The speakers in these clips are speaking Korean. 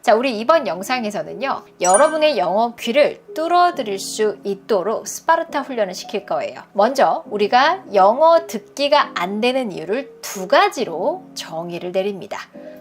자, 우리 이번 영상에서는요, 여러분의 영어 귀를 뚫어드릴 수 있도록 스파르타 훈련을 시킬 거예요. 먼저 우리가 영어 듣기가 안 되는 이유를 두 가지로 정의를 내립니다.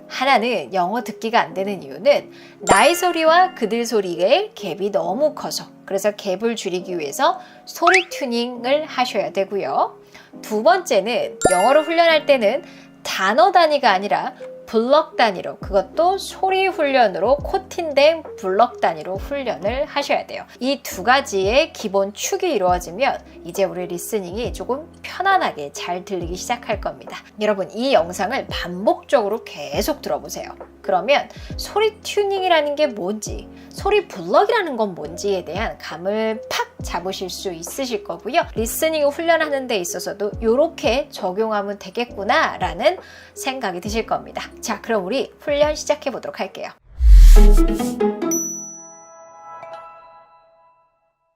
하나는 영어 듣기가 안 되는 이유는 나의 소리와 그들 소리의 갭이 너무 커서, 그래서 갭을 줄이기 위해서 소리 튜닝을 하셔야 되고요. 두 번째는 영어를 훈련할 때는 단어 단위가 아니라 블럭 단위로, 그것도 소리 훈련으로 코팅된 블럭 단위로 훈련을 하셔야 돼요. 이 두 가지의 기본 축이 이루어지면 이제 우리 리스닝이 조금 편안하게 잘 들리기 시작할 겁니다. 여러분, 이 영상을 반복적으로 계속 들어보세요. 그러면 소리 튜닝이라는 게 뭔지, 소리 블럭이라는 건 뭔지에 대한 감을 팍 잡으실 수 있으실 거고요. 리스닝 훈련하는 데 있어서도 이렇게 적용하면 되겠구나 라는 생각이 드실 겁니다. 자, 그럼 우리 훈련 시작해 보도록 할게요.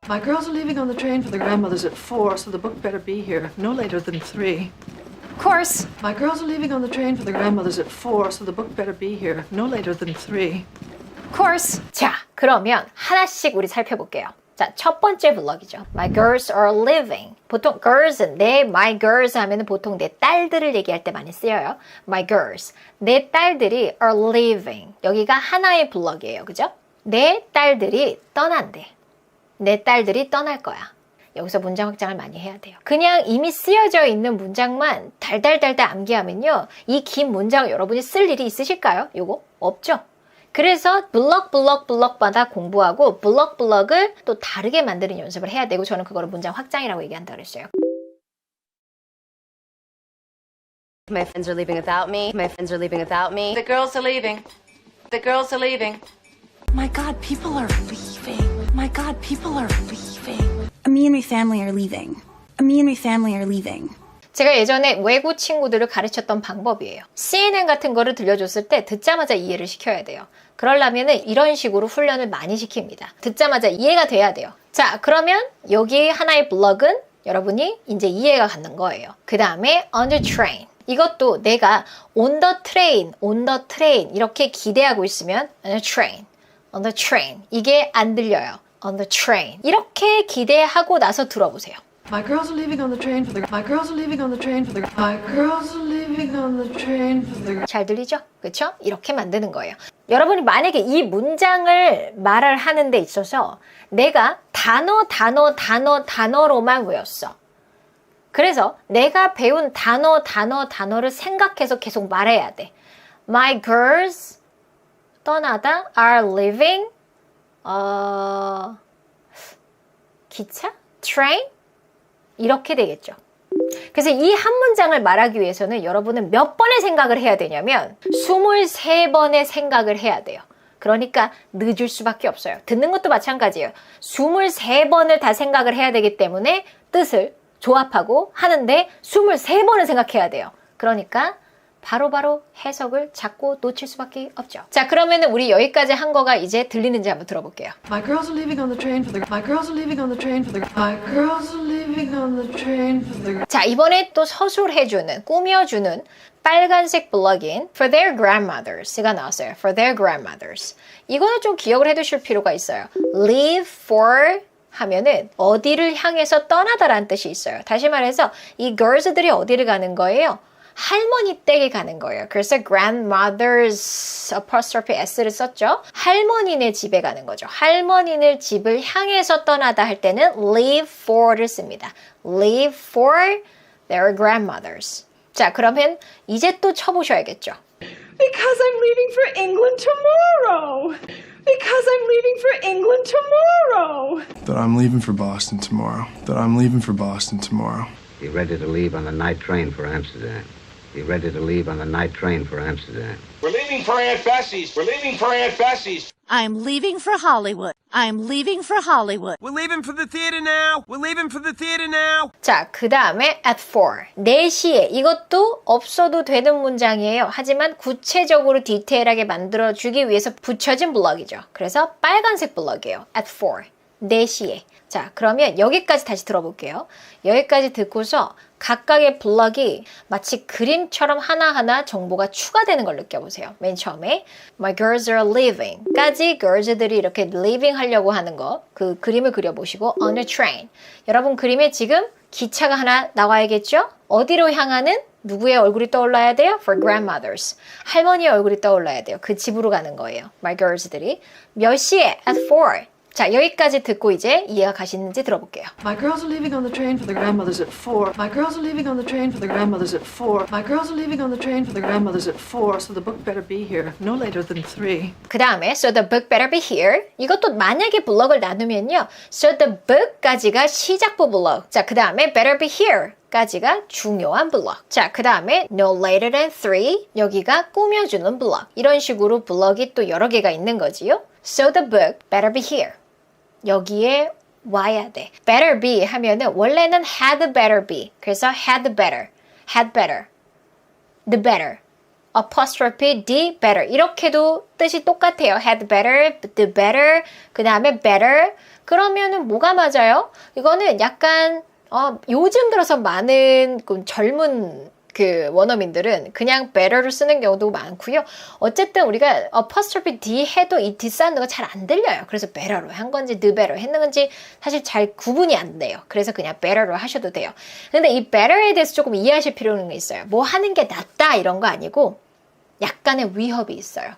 My girls are leaving on the train for the grandmother's at 4, so the book better be here no later than 3. Of course. My girls are leaving on the train for the grandmother's at 4, so the book better be here no later than 3. Of course. 자, 그러면 하나씩 우리 살펴볼게요. 자, 첫 번째 블럭이죠. My girls are leaving. 보통 girls은 my girls 하면은 보통 내 딸들을 얘기할 때 많이 쓰여요. My girls. 내 딸들이 are leaving. 여기가 하나의 블럭이에요. 그죠? 내 딸들이 떠난대. 내 딸들이 떠날 거야. 여기서 문장 확장을 많이 해야 돼요. 그냥 이미 쓰여져 있는 문장만 달달달달 암기하면요, 이 긴 문장을 여러분이 쓸 일이 있으실까요? 요거 없죠? 그래서 블럭마다 공부하고 블럭을 또 다르게 만드는 연습을 해야 되고, 저는 그거를 문장 확장이라고 얘기한다 그랬어요. My friends are leaving without me. My friends are leaving without me. The girls are leaving. The girls are leaving. My God, people are leaving. My God, people are leaving. Me and my family are leaving. Me and my family are leaving. 제가 예전에 외국 친구들을 가르쳤던 방법이에요. CNN 같은 거를 들려줬을 때 듣자마자 이해를 시켜야 돼요. 그러려면 이런 식으로 훈련을 많이 시킵니다. 듣자마자 이해가 돼야 돼요. 자, 그러면 여기 하나의 블럭은 여러분이 이제 이해가 가는 거예요. 그 다음에 on the train. 이것도 내가 on the train 이렇게 기대하고 있으면 on the train. 이게 안 들려요. on the train. 이렇게 기대하고 나서 들어보세요. My girls are leaving on the train for the. My girls are leaving on the train for the. My girls are leaving on the train for the. 잘 들리죠? 그렇죠? 이렇게 만드는 거예요. 여러분이 만약에 이 문장을 말을 하는 데 있어서 내가 단어로만 외웠어. 그래서 내가 배운 단어를 생각해서 계속 말해야 돼. My girls 떠나다 are leaving 기차? train? 이렇게 되겠죠. 그래서 이 한 문장을 말하기 위해서는 여러분은 몇 번의 생각을 해야 되냐면 23번의 생각을 해야 돼요. 그러니까 늦을 수밖에 없어요. 듣는 것도 마찬가지예요. 23번을 다 생각을 해야 되기 때문에 뜻을 조합하고 하는데 23번을 생각해야 돼요. 그러니까 바로바로 해석을 자꾸 놓칠 수밖에 없죠. 자, 그러면은 우리 여기까지 한 거가 이제 들리는지 한번 들어볼게요. My girls are leaving on the train for the. My girls are leaving on the train for the. My girls are leaving on the train for the. 자, 이번에 또 서술해주는, 꾸며주는 빨간색 블럭인 for their grandmothers가 나왔어요. for their grandmothers. 이거는 좀 기억을 해두실 필요가 있어요. leave for 하면은 어디를 향해서 떠나다라는 뜻이 있어요. 다시 말해서 이 girls들이 어디를 가는 거예요? 할머니 댁에 가는 거예요. 그래서 grandmother's apostrophe s를 썼죠. 할머니네 집에 가는 거죠. 할머니네 집을 향해서 떠나다 할 때는 leave for를 씁니다. leave for their grandmothers. 자, 그러면 이제 또 쳐보셔야겠죠. Because I'm leaving for England tomorrow. Because I'm leaving for England tomorrow. That I'm leaving for Boston tomorrow. That I'm leaving for Boston tomorrow. Be ready to leave on the night train for Amsterdam. Be ready to leave on the night train for Amsterdam. We're leaving for Aunt Bessie's. We're leaving for Aunt Bessie's. I'm leaving for Hollywood. I'm leaving for Hollywood. We're leaving for the theater now. We're leaving for the theater now. 자, 그 다음에 at 4. 4시에. 이것도 없어도 되는 문장이에요. 하지만 구체적으로 디테일하게 만들어주기 위해서 붙여진 블럭이죠. 그래서 빨간색 블럭이에요. at 4. 4시에. 자, 그러면 여기까지 다시 들어볼게요. 여기까지 듣고서 각각의 블럭이 마치 그림처럼 하나하나 정보가 추가되는 걸 느껴보세요. 맨 처음에 My girls are leaving 까지 girls들이 이렇게 leaving 하려고 하는 거, 그 그림을 그려보시고 on a train. 여러분 그림에 지금 기차가 하나 나와야겠죠? 어디로 향하는? 누구의 얼굴이 떠올라야 돼요? For grandmothers. 할머니의 얼굴이 떠올라야 돼요. 그 집으로 가는 거예요. My girls들이. 몇 시에? At 4. 자, 여기까지 듣고 이제 이해가 가시는지 들어볼게요. My girls are leaving on the train for the grandmothers at 4. My girls are leaving on the train for the grandmothers at 4. My girls are leaving on the train for the grandmothers at 4, so the book better be here no later than 3. 그 다음에 so the book better be here. 이것도 만약에 블럭을 나누면요. so the book까지가 시작부 블럭. 자, 그 다음에 better be here. 까지가 중요한 블럭. 자, 그 다음에 no later than 3. 여기가 꾸며주는 블럭. 이런 식으로 블럭이 또 여러 개가 있는 거지요. So the book better be here. 여기에 와야 돼. better be 하면은 원래는 had better be. 그래서 had better, the better, apostrophe d better. 이렇게도 뜻이 똑같아요. had better, the better, 그 다음에 better. 그러면은 뭐가 맞아요? 이거는 약간 요즘 들어서 많은 젊은 그 원어민들은 그냥 better를 쓰는 경우도 많고요. 어쨌든 우리가 apostrophe d 해도 이 d 사운드가 잘 안 들려요. 그래서 better로 한 건지 the better 했는 건지 사실 잘 구분이 안 돼요. 그래서 그냥 better로 하셔도 돼요. 근데 이 better에 대해서 조금 이해하실 필요는 있어요. 뭐 하는 게 낫다 이런 거 아니고 약간의 위협이 있어요.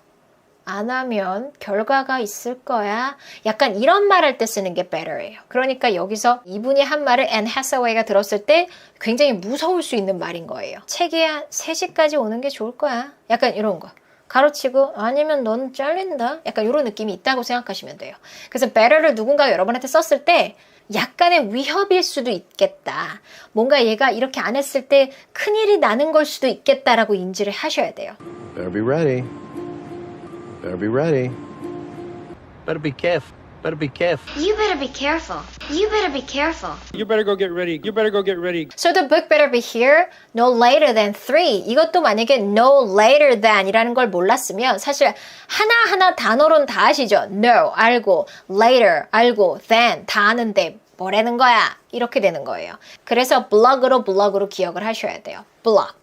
안 하면 결과가 있을 거야. 약간 이런 말 할 때 쓰는 게 better예요. 그러니까 여기서 이분이 한 말을 Anne Hathaway가 들었을 때 굉장히 무서울 수 있는 말인 거예요. 책이야 3시까지 오는 게 좋을 거야. 약간 이런 거. 가로치고 아니면 넌 잘린다. 약간 이런 느낌이 있다고 생각하시면 돼요. 그래서 better를 누군가 여러분한테 썼을 때 약간의 위협일 수도 있겠다. 뭔가 얘가 이렇게 안 했을 때 큰일이 나는 걸 수도 있겠다라고 인지를 하셔야 돼요. Better be ready. Better be ready. Better be careful. Better be careful. You better be careful. You better be careful. You better go get ready. You better go get ready. So the book better be here no later than 3. 이것도 만약에 no later than 이라는 걸 몰랐으면 사실 하나하나 단어로는 다 아시죠? No 알고, later 알고, then 다 아는데 뭐라는 거야? 이렇게 되는 거예요. 그래서 블럭으로 기억을 하셔야 돼요. 블럭.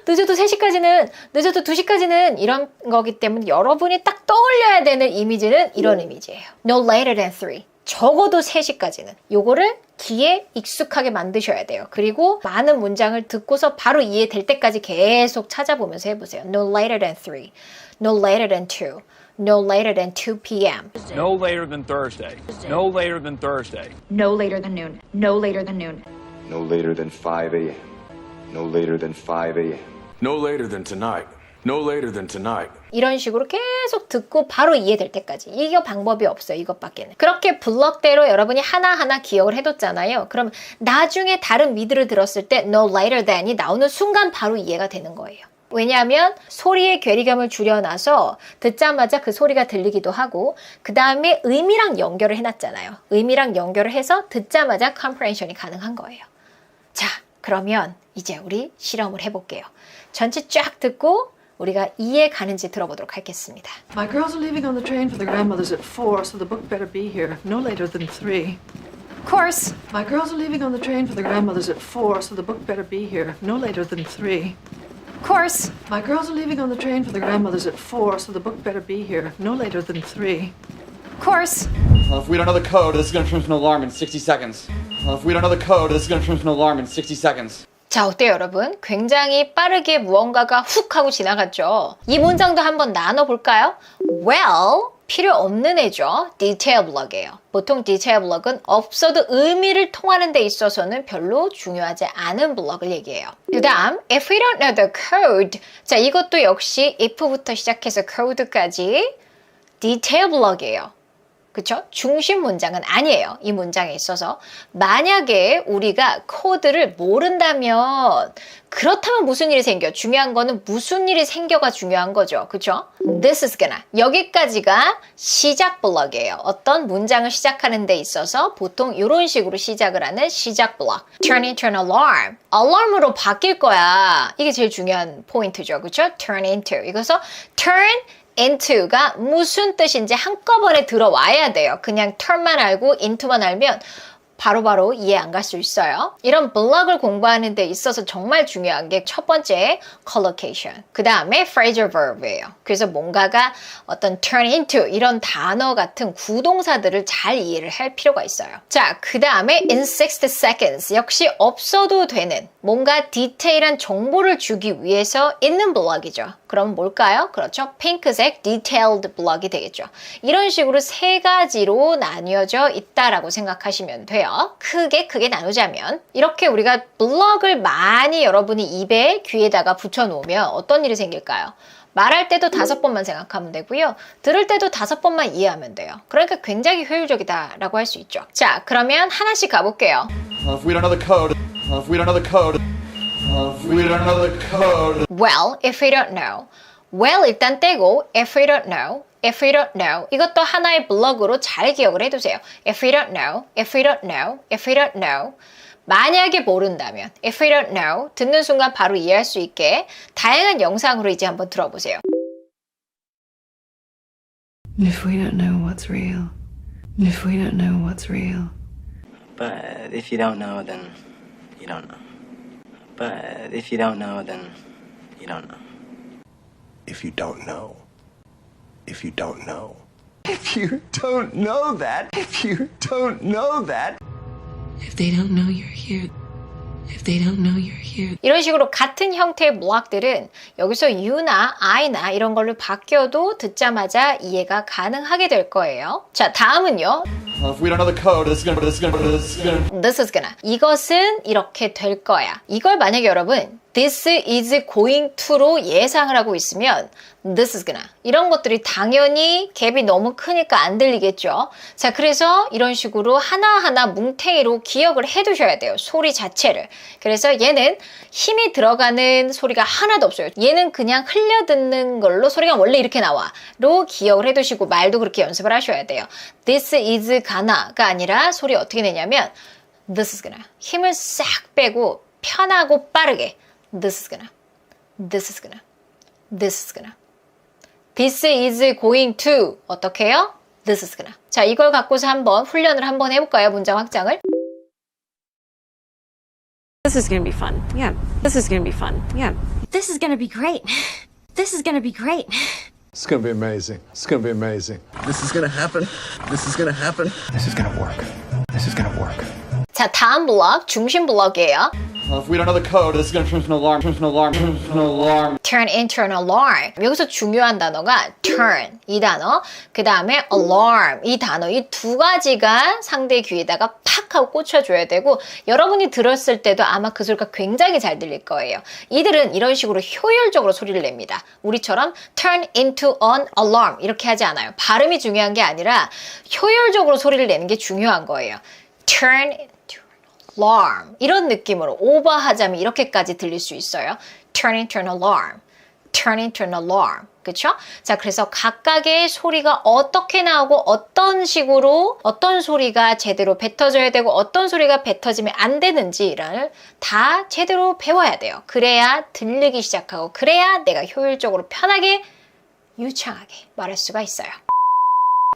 늦어도 3시까지는, 늦어도 2시까지는 이런 거기 때문에 여러분이 딱 떠올려야 되는 이미지는 이런 이미지예요. No later than 3. 적어도 3시까지는. 요거를 귀에 익숙하게 만드셔야 돼요. 그리고 많은 문장을 듣고서 바로 이해될 때까지 계속 찾아보면서 해보세요. No later than 3. No later than 2. No later than 2 p.m. No later than Thursday. No later than Thursday. No later than noon. No later than noon. No later than 5 a.m. No later than 5 a.m. No later than tonight. No later than tonight. 이런 식으로 계속 듣고 바로 이해될 때까지. 이게 방법이 없어요. 이것밖에는. 그렇게 블럭대로 여러분이 하나하나 기억을 해뒀잖아요. 그럼 나중에 다른 미드를 들었을 때 no later than이 나오는 순간 바로 이해가 되는 거예요. 왜냐하면 소리의 괴리감을 줄여놔서 듣자마자 그 소리가 들리기도 하고 그 다음에 의미랑 연결을 해놨잖아요. 의미랑 연결을 해서 듣자마자 comprehension이 가능한 거예요. 자, 그러면 이제 우리 실험을 해볼게요. 전체 쫙 듣고 우리가 이해 가는지 들어보도록 하겠습니다. My girls are leaving on the train for the grandmothers at 4, so the book better be here no later than 3. Of course. My girls are leaving on the train for the grandmothers at 4, so the book better be here no later than 3. Of course. My girls are leaving on the train for the grandmothers at 4, so the book better be here no later than 3. Of course. If we don't know the code, this is going to trip an alarm in 60 seconds. If we don't know the code, this is going to trip an alarm in 60 seconds. 자, 어때요, 여러분? 굉장히 빠르게 무언가가 훅 하고 지나갔죠? 이 문장도 한번 나눠볼까요? Well, 필요 없는 애죠. detail 블럭이에요. 보통 detail 블럭은 없어도 의미를 통하는 데 있어서는 별로 중요하지 않은 블럭을 얘기해요. 그 다음, if we don't know the code. 자, 이것도 역시 if부터 시작해서 code까지 detail 블럭이에요. 그쵸? 중심 문장은 아니에요. 이 문장에 있어서. 만약에 우리가 코드를 모른다면 그렇다면 무슨 일이 생겨? 중요한 거는 무슨 일이 생겨가 중요한 거죠. 그쵸? This is gonna. 여기까지가 시작 블럭이에요. 어떤 문장을 시작하는 데 있어서 보통 이런 식으로 시작을 하는 시작 블럭. Turn into an alarm. alarm으로 바뀔 거야. 이게 제일 중요한 포인트죠. 그쵸? Turn into. 이거서 turn into가 무슨 뜻인지 한꺼번에 들어와야 돼요. 그냥 turn만 알고 into만 알면 바로바로 이해 안 갈 수 있어요. 이런 블럭을 공부하는 데 있어서 정말 중요한 게 첫 번째 collocation, 그 다음에 phrasal verb예요. 그래서 뭔가가 어떤 turn into 이런 단어 같은 구동사들을 잘 이해를 할 필요가 있어요. 자, 그 다음에 in 60 seconds 역시 없어도 되는 뭔가 디테일한 정보를 주기 위해서 있는 블럭이죠. 그럼 뭘까요? 그렇죠. 핑크색 detailed 블럭이 되겠죠. 이런 식으로 세 가지로 나뉘어져 있다라고 생각하시면 돼요. 크게 나누자면 이렇게 우리가 블럭을 많이 여러분이 입에 귀에다가 붙여놓으면 어떤 일이 생길까요? 말할 때도 5번만 생각하면 되고요. 들을 때도 5번만 이해하면 돼요. 그러니까 굉장히 효율적이다라고 할 수 있죠. 자, 그러면 하나씩 가볼게요. If we don't know the code, if we don't know the code, if we don't know the code. Well, if we don't know. Well 일단 떼고 if we don't know. If we don't know, 이것도 하나의 블럭으로 잘 기억을 해두세요. If we don't know, if we don't know, if we don't know. 만약에 모른다면, if we don't know, 듣는 순간 바로 이해할 수 있게 다양한 영상으로 이제 한번 들어보세요. If we don't know what's real, if we don't know what's real. But if you don't know, then you don't know. But if you don't know, then you don't know. If you don't know. If you don't know. If you don't know that. If you don't know that. If they don't know you're here. If they don't know you're here. 이런 식으로 같은 형태의 블럭들은 여기서 you나 I나 이런 걸로 바뀌어도 듣자마자 이해가 가능하게 될 거예요. 자, 다음은요. If we don't know the code, this is gonna. 이것은 이렇게 될 거야. 이걸 만약에 여러분 this is going to로 예상을 하고 있으면 this is gonna. 이런 것들이 당연히 갭이 너무 크니까 안 들리겠죠. 자, 그래서 이런 식으로 하나하나 뭉탱이로 기억을 해두셔야 돼요. 소리 자체를. 그래서 얘는 힘이 들어가는 소리가 하나도 없어요. 얘는 그냥 흘려듣는 걸로 소리가 원래 이렇게 나와로 기억을 해두시고 말도 그렇게 연습을 하셔야 돼요. This is gonna가 아니라 소리 어떻게 내냐면 this is gonna. 힘을 싹 빼고 편하고 빠르게 This is gonna. This is gonna. This is gonna. This is going to. 어떻게 해요? This is gonna. 자, 이걸 갖고서 한번 훈련을 한번 해볼까요? 문장 확장을. This is gonna be fun. Yeah. This is gonna be fun. Yeah. This is gonna be great. This is gonna be great. It's gonna be amazing. It's gonna be amazing. This is gonna happen. This is gonna happen. This is gonna work. This is gonna work. 자, 다음 블럭, 중심 블럭이에요. If we don't know the code, this is gonna turn into an alarm, turn into an alarm, turn into an alarm. Turn into an alarm. 여기서 중요한 단어가 turn, 이 단어, 그 다음에 alarm, 이 단어, 이 두 가지가 상대 귀에다가 팍 하고 꽂혀줘야 되고 여러분이 들었을 때도 아마 그 소리가 굉장히 잘 들릴 거예요. 이들은 이런 식으로 효율적으로 소리를 냅니다. 우리처럼 turn into an alarm 이렇게 하지 않아요. 발음이 중요한 게 아니라 효율적으로 소리를 내는 게 중요한 거예요. turn into an alarm 이런 느낌으로 오버하자면 이렇게까지 들릴 수 있어요. turn into an alarm, turn into an alarm. 그쵸? 자, 그래서 각각의 소리가 어떻게 나오고 어떤 식으로 어떤 소리가 제대로 뱉어져야 되고 어떤 소리가 뱉어지면 안 되는지를 다 제대로 배워야 돼요. 그래야 들리기 시작하고 그래야 내가 효율적으로 편하게 유창하게 말할 수가 있어요.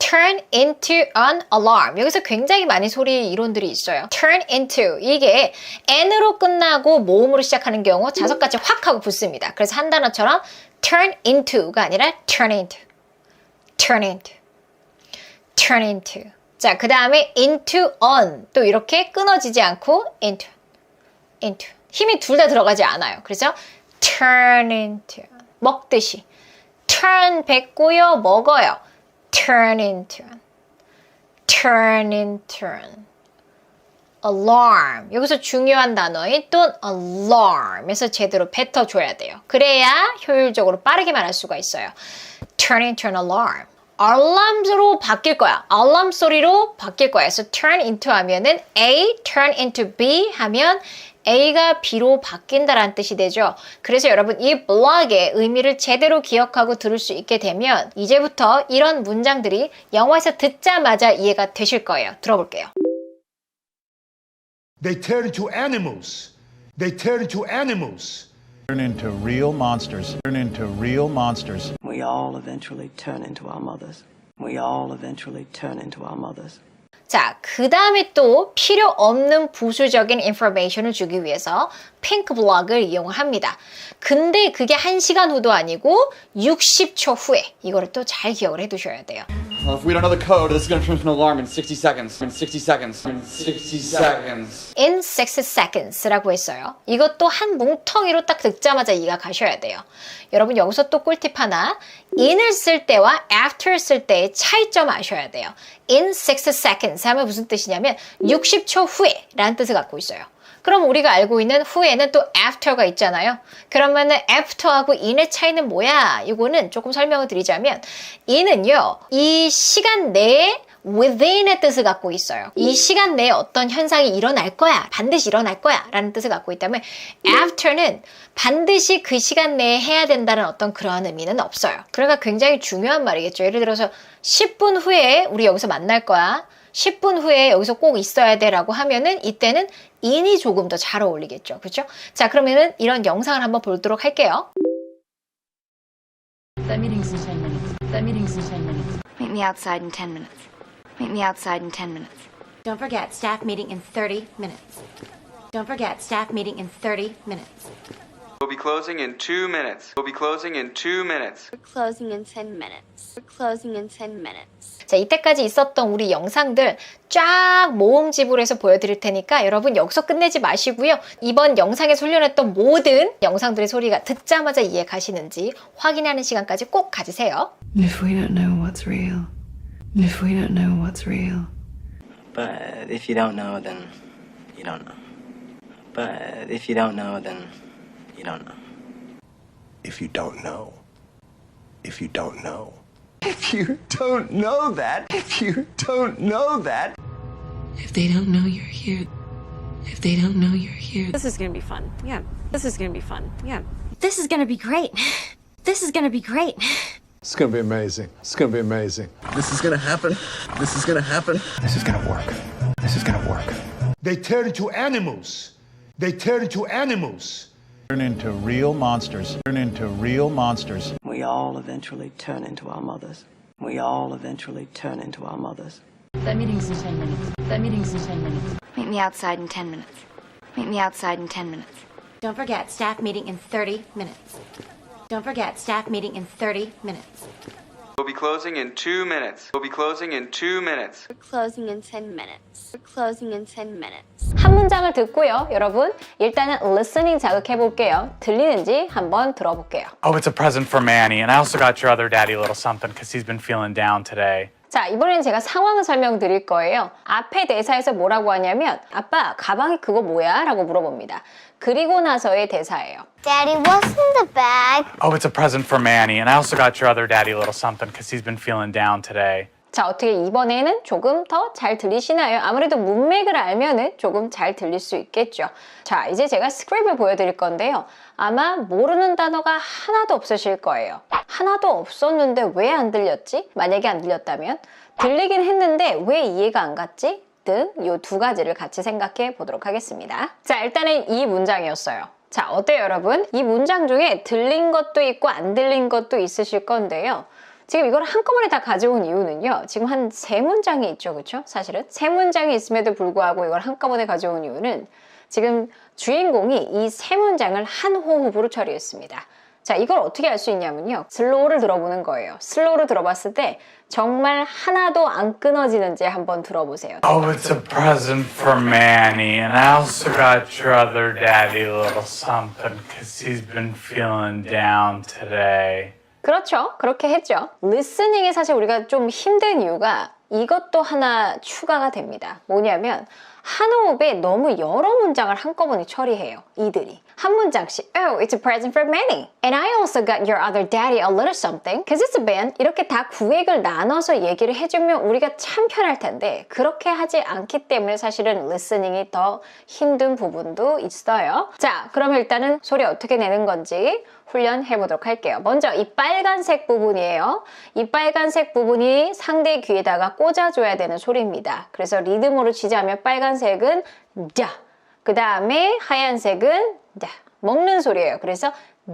turn into an alarm. 여기서 굉장히 많은 소리 이론들이 있어요. turn into. 이게 n으로 끝나고 모음으로 시작하는 경우 자석같이 확 하고 붙습니다. 그래서 한 단어처럼 turn into가 아니라 turn into. turn into. turn into. 자, 그 다음에 into on. 또 이렇게 끊어지지 않고 into. into. 힘이 둘 다 들어가지 않아요. 그래서 turn into. 먹듯이. turn 뱉고요. 먹어요. turn into, turn into, alarm. 여기서 중요한 단어인 또 alarm에서 제대로 뱉어줘야 돼요. 그래야 효율적으로 빠르게 말할 수가 있어요. turn into an alarm. 알람으로 바뀔 거야. 알람 소리로 바뀔 거야. 그래서 turn into 하면은 A, turn into B 하면 A가 B로 바뀐다라는 뜻이 되죠. 그래서 여러분 이 블럭의 의미를 제대로 기억하고 들을 수 있게 되면 이제부터 이런 문장들이 영화에서 듣자마자 이해가 되실 거예요. 들어볼게요. They turn into animals. They turn into animals. Turn into real monsters. Turn into real monsters. We all eventually turn into our mothers. We all eventually turn into our mothers. 자, 그 다음에 또 필요 없는 부수적인 인포메이션을 주기 위해서 핑크 블럭을 이용합니다. 근데 그게 1시간 후도 아니고 60초 후에 이거를 또 잘 기억을 해두셔야 돼요. If we don't know the code, this is going to trip an alarm in 60 seconds. In 60 seconds. In 60 seconds. In 60 seconds라고 했어요. 이것도 한 뭉텅이로 딱 듣자마자 이해가 가셔야 돼요. 여러분 여기서 또 꿀팁 하나. in을 쓸 때와 after 쓸 때의 차이점 아셔야 돼요. In 60 seconds 하면 무슨 뜻이냐면 60초 후에 라는 뜻을 갖고 있어요. 그럼 우리가 알고 있는 후에는 또 after가 있잖아요. 그러면은 after하고 in의 차이는 뭐야? 이거는 조금 설명을 드리자면 in은요. 이 시간 내에 within의 뜻을 갖고 있어요. 이 시간 내에 어떤 현상이 일어날 거야. 반드시 일어날 거야. 라는 뜻을 갖고 있다면 after는 반드시 그 시간 내에 해야 된다는 어떤 그러한 의미는 없어요. 그러니까 굉장히 중요한 말이겠죠. 예를 들어서 10분 후에 우리 여기서 만날 거야. 10분 후에 여기서 꼭 있어야 돼 라고 하면은 이때는 in이 조금 더 잘 어울리겠죠. 그렇죠? 자, 그러면은 이런 영상을 한번 보도록 할게요. That meeting's in 10 minutes. That meeting's in 10 minutes. Meet me outside in 10 minutes. Meet me outside in 10 minutes. Don't forget, staff meeting in 30 minutes. Don't forget, staff meeting in 30 minutes. We'll be closing in 2 minutes. We'll be closing in 2 minutes. We're closing in 10 minutes. We're closing in 10 minutes. 자, 이때까지 있었던 우리 영상들 쫙 모음집으로 해서 보여드릴 테니까 여러분 여기서 끝내지 마시고요. 이번 영상에서 훈련했던 모든 영상들의 소리가 듣자마자 이해 가시는지 확인하는 시간까지 꼭 가지세요. If we don't know what's real. If we don't know what's real. But if you don't know, then you don't know. But if you don't know, then you don't know. If you don't know. If you don't know. If you don't know that. If you don't know that. If they don't know you're here. If they don't know you're here. This is gonna be fun. Yeah. This is gonna be fun. Yeah. This is gonna be great. This is gonna be great. It's gonna be amazing. It's gonna be amazing. This is gonna happen. This is gonna happen. This is gonna work. This is gonna work. They turn into animals. They turn into animals. Turn into real monsters. Turn into real monsters. We all eventually turn into our mothers. We all eventually turn into our mothers. That meeting's in 10 minutes. That meeting's in 10 minutes. Meet me outside in 10 minutes. Meet me outside in 10 minutes. Don't forget, staff meeting in 30 minutes. Don't forget, staff meeting in 30 minutes. We'll be closing in 2 minutes. We'll be closing in 2 minutes. We're closing in 10 minutes. We're closing in 10 minutes. 한 문장을 듣고요. 여러분 일단은 listening 자극해 볼게요. 들리는지 한번 들어볼게요. Oh, it's a present for Manny, and I also got your other daddy a little something because he's been feeling down today. 자, 이번에는 제가 상황을 설명드릴 거예요. 앞에 대사에서 뭐라고 하냐면 아빠, 가방에 그거 뭐야? 라고 물어봅니다. 그리고 나서의 대사예요. Daddy, what's in the bag? Oh, it's a present for Manny, and I also got your other daddy a little something because he's been feeling down today. 자, 어떻게 이번에는 조금 더 잘 들리시나요? 아무래도 문맥을 알면은 조금 잘 들릴 수 있겠죠. 자, 이제 제가 스크립을 보여드릴 건데요. 아마 모르는 단어가 하나도 없으실 거예요. 하나도 없었는데 왜 안 들렸지? 만약에 안 들렸다면 들리긴 했는데 왜 이해가 안 갔지? 등 이 두 가지를 같이 생각해 보도록 하겠습니다. 자, 일단은 이 문장이었어요. 자, 어때요, 여러분? 이 문장 중에 들린 것도 있고 안 들린 것도 있으실 건데요. 지금 이걸 한꺼번에 다 가져온 이유는요. 지금 한 3문장이 있죠. 그렇죠? 사실은 3문장이 있음에도 불구하고 이걸 한꺼번에 가져온 이유는 지금 주인공이 이 3문장을 한 호흡으로 처리했습니다. 자, 이걸 어떻게 알 수 있냐면요. 슬로우를 들어보는 거예요. 슬로우를 들어봤을 때 정말 하나도 안 끊어지는지 한번 들어보세요. Oh, it's a present for Manny, and I also got your other daddy a little something because he's been feeling down today. 그렇죠. 그렇게 했죠. 리스닝이 사실 우리가 좀 힘든 이유가 이것도 하나 추가가 됩니다. 뭐냐면 한 호흡에 너무 여러 문장을 한꺼번에 처리해요. 이들이. 한 문장씩 Oh, it's a present for Manny. And I also got your other daddy a little something. Cause it's a band. 이렇게 다 구획을 나눠서 얘기를 해주면 우리가 참 편할 텐데 그렇게 하지 않기 때문에 사실은 리스닝이 더 힘든 부분도 있어요. 자, 그러면 일단은 소리 어떻게 내는 건지 훈련해 보도록 할게요. 먼저 이 빨간색 부분이에요. 이 빨간색 부분이 상대 귀에다가 꽂아줘야 되는 소리입니다. 그래서 리듬으로 치자면 빨간색은 자, 그 다음에 하얀색은 자, 먹는 소리예요. 그래서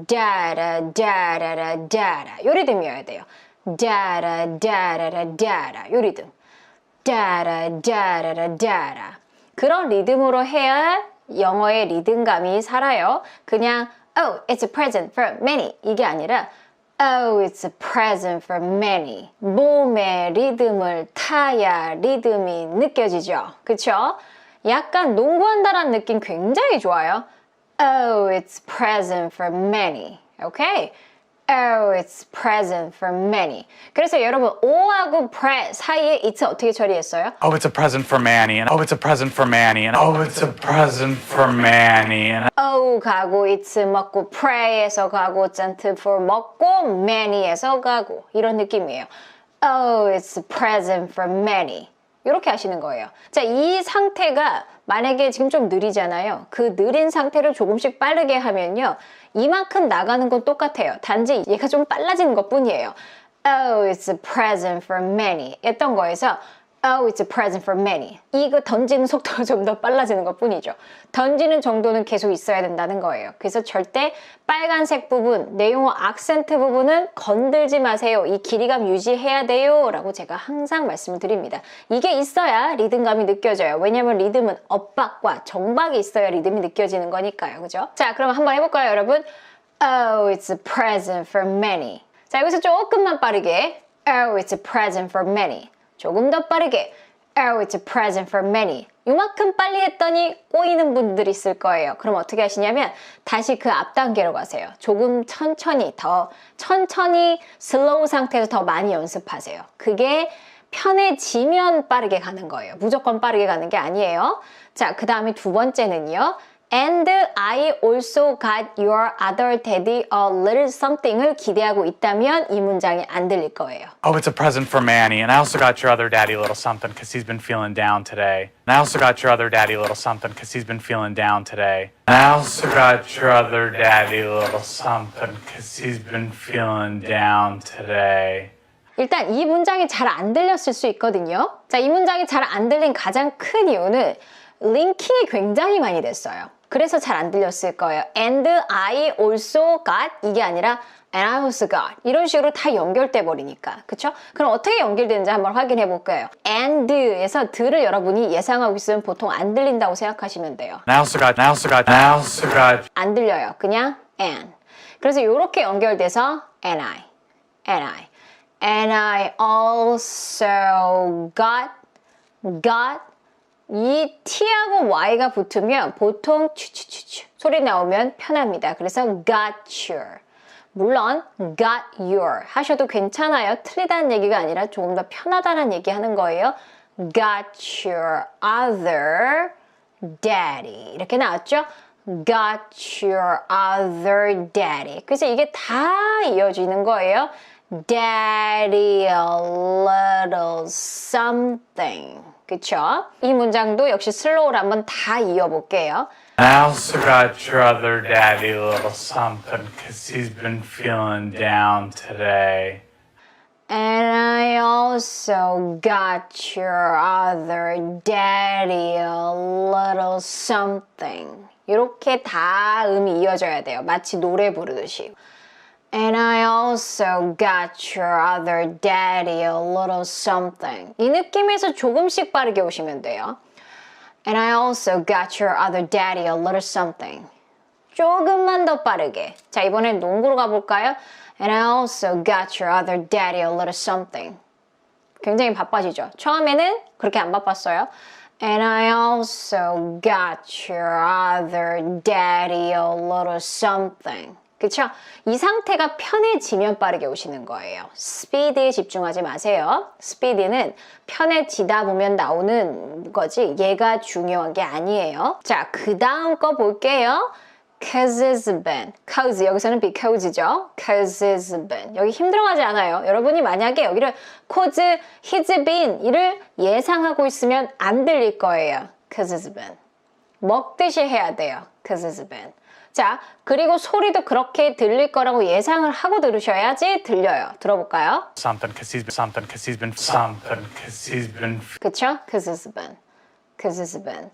다라 다라라 다라 요 리듬이어야 돼요. 다라 다라라 다라 요 리듬. 다라 다라라 다라 그런 리듬으로 해야 영어의 리듬감이 살아요. 그냥 Oh, it's a present for many 이게 아니라 Oh, it's a present for many. 몸에 리듬을 타야 리듬이 느껴지죠. 그쵸? 약간 농구한다라는 느낌 굉장히 좋아요. Oh, it's present for many. Okay? Oh, it's present for many. 그래서 여러분 O하고 pre 사이에 it's 어떻게 처리했어요? Oh, it's a present for Manny. And oh, it's a present for Manny. And oh, it's a present for Manny. And Oh 가고 it's 먹고 pre에서 가고 짠트 for 먹고 many에서 가고 이런 느낌이에요. Oh, it's a present for many. 이렇게 하시는 거예요. 자, 이 상태가 만약에 지금 좀 느리잖아요. 그 느린 상태를 조금씩 빠르게 하면요. 이만큼 나가는 건 똑같아요. 단지 얘가 좀 빨라지는 것 뿐이에요. Oh, it's a present for many. 했던 거에서 Oh, it's a present for many. 이거 던지는 속도가 좀 더 빨라지는 것 뿐이죠. 던지는 정도는 계속 있어야 된다는 거예요. 그래서 절대 빨간색 부분, 내용어 악센트 부분은 건들지 마세요. 이 길이감 유지해야 돼요. 라고 제가 항상 말씀을 드립니다. 이게 있어야 리듬감이 느껴져요. 왜냐면 리듬은 엇박과 정박이 있어야 리듬이 느껴지는 거니까요. 그죠? 자, 그럼 한번 해볼까요, 여러분? Oh, it's a present for many. 자, 여기서 조금만 빠르게. Oh, it's a present for many. 조금 더 빠르게 Oh, it's a present for many. 이만큼 빨리 했더니 꼬이는 분들이 있을 거예요. 그럼 어떻게 하시냐면 다시 그 앞 단계로 가세요. 조금 천천히 더 천천히 슬로우 상태에서 더 많이 연습하세요. 그게 편해지면 빠르게 가는 거예요. 무조건 빠르게 가는 게 아니에요. 자, 그 다음에 두 번째는요. And I also got your other daddy a little something을 기대하고 있다면 이 문장이 안 들릴 거예요. oh, it's a present for Manny. And I also got your other daddy a little something because he's been feeling down today. And I also got your other daddy a little something because he's been feeling down today. And I also got your other daddy a little something because he's been feeling down today. 일단 이 문장이 잘 안 들렸을 수 있거든요. 자, 이 문장이 잘 안 들린 가장 큰 이유는 링킹이 굉장히 많이 됐어요. 그래서 잘 안 들렸을 거예요. And I also got 이게 아니라 And I also got 이런 식으로 다 연결돼 버리니까. 그쵸? 그럼 어떻게 연결되는지 한번 확인해 볼까요? and에서 들을 여러분이 예상하고 있으면 보통 안 들린다고 생각하시면 돼요. And I also got, and I also got, and I also got. 안 들려요. 그냥 and. 그래서 이렇게 연결돼서 and I, and I, and I also got 이 T하고 Y가 붙으면 보통 추추추추 소리 나오면 편합니다. 그래서 got your 물론 got your 하셔도 괜찮아요. 틀리다는 얘기가 아니라 조금 더 편하다는 얘기 하는 거예요. got your other daddy 이렇게 나왔죠? got your other daddy 그래서 이게 다 이어지는 거예요. Daddy a little something 그쵸? 이 문장도 역시 슬로우로 한번 다 이어볼게요. And I also got your other daddy a little something because he's been feeling down today. And I also got your other daddy a little something. 이렇게 다 음이 이어져야 돼요. 마치 노래 부르듯이. And I also got your other daddy a little something. 이 느낌에서 조금씩 빠르게 오시면 돼요. And I also got your other daddy a little something. 조금만 더 빠르게. 자, 이번엔 농구로 가볼까요? And I also got your other daddy a little something. 굉장히 바빠지죠? 처음에는 그렇게 안 바빴어요. And I also got your other daddy a little something. 그쵸? 이 상태가 편해지면 빠르게 오시는 거예요. 스피드에 집중하지 마세요. 스피드는 편해지다 보면 나오는 거지 얘가 중요한 게 아니에요. 자, 그 다음 거 볼게요. Cause it's been. Cause 여기서는 because죠. Cause it's been. 여기 힘들어하지 않아요. 여러분이 만약에 여기를 cause, he's been 이를 예상하고 있으면 안 들릴 거예요. Cause it's been. 먹듯이 해야 돼요. Cause it's been. 자, 그리고 소리도 그렇게 들릴 거라고 예상을 하고 들으셔야지 들려요. 들어볼까요? Something because he's been something because he's been something because he's been 그쵸? Cause it's been. Cause it's been.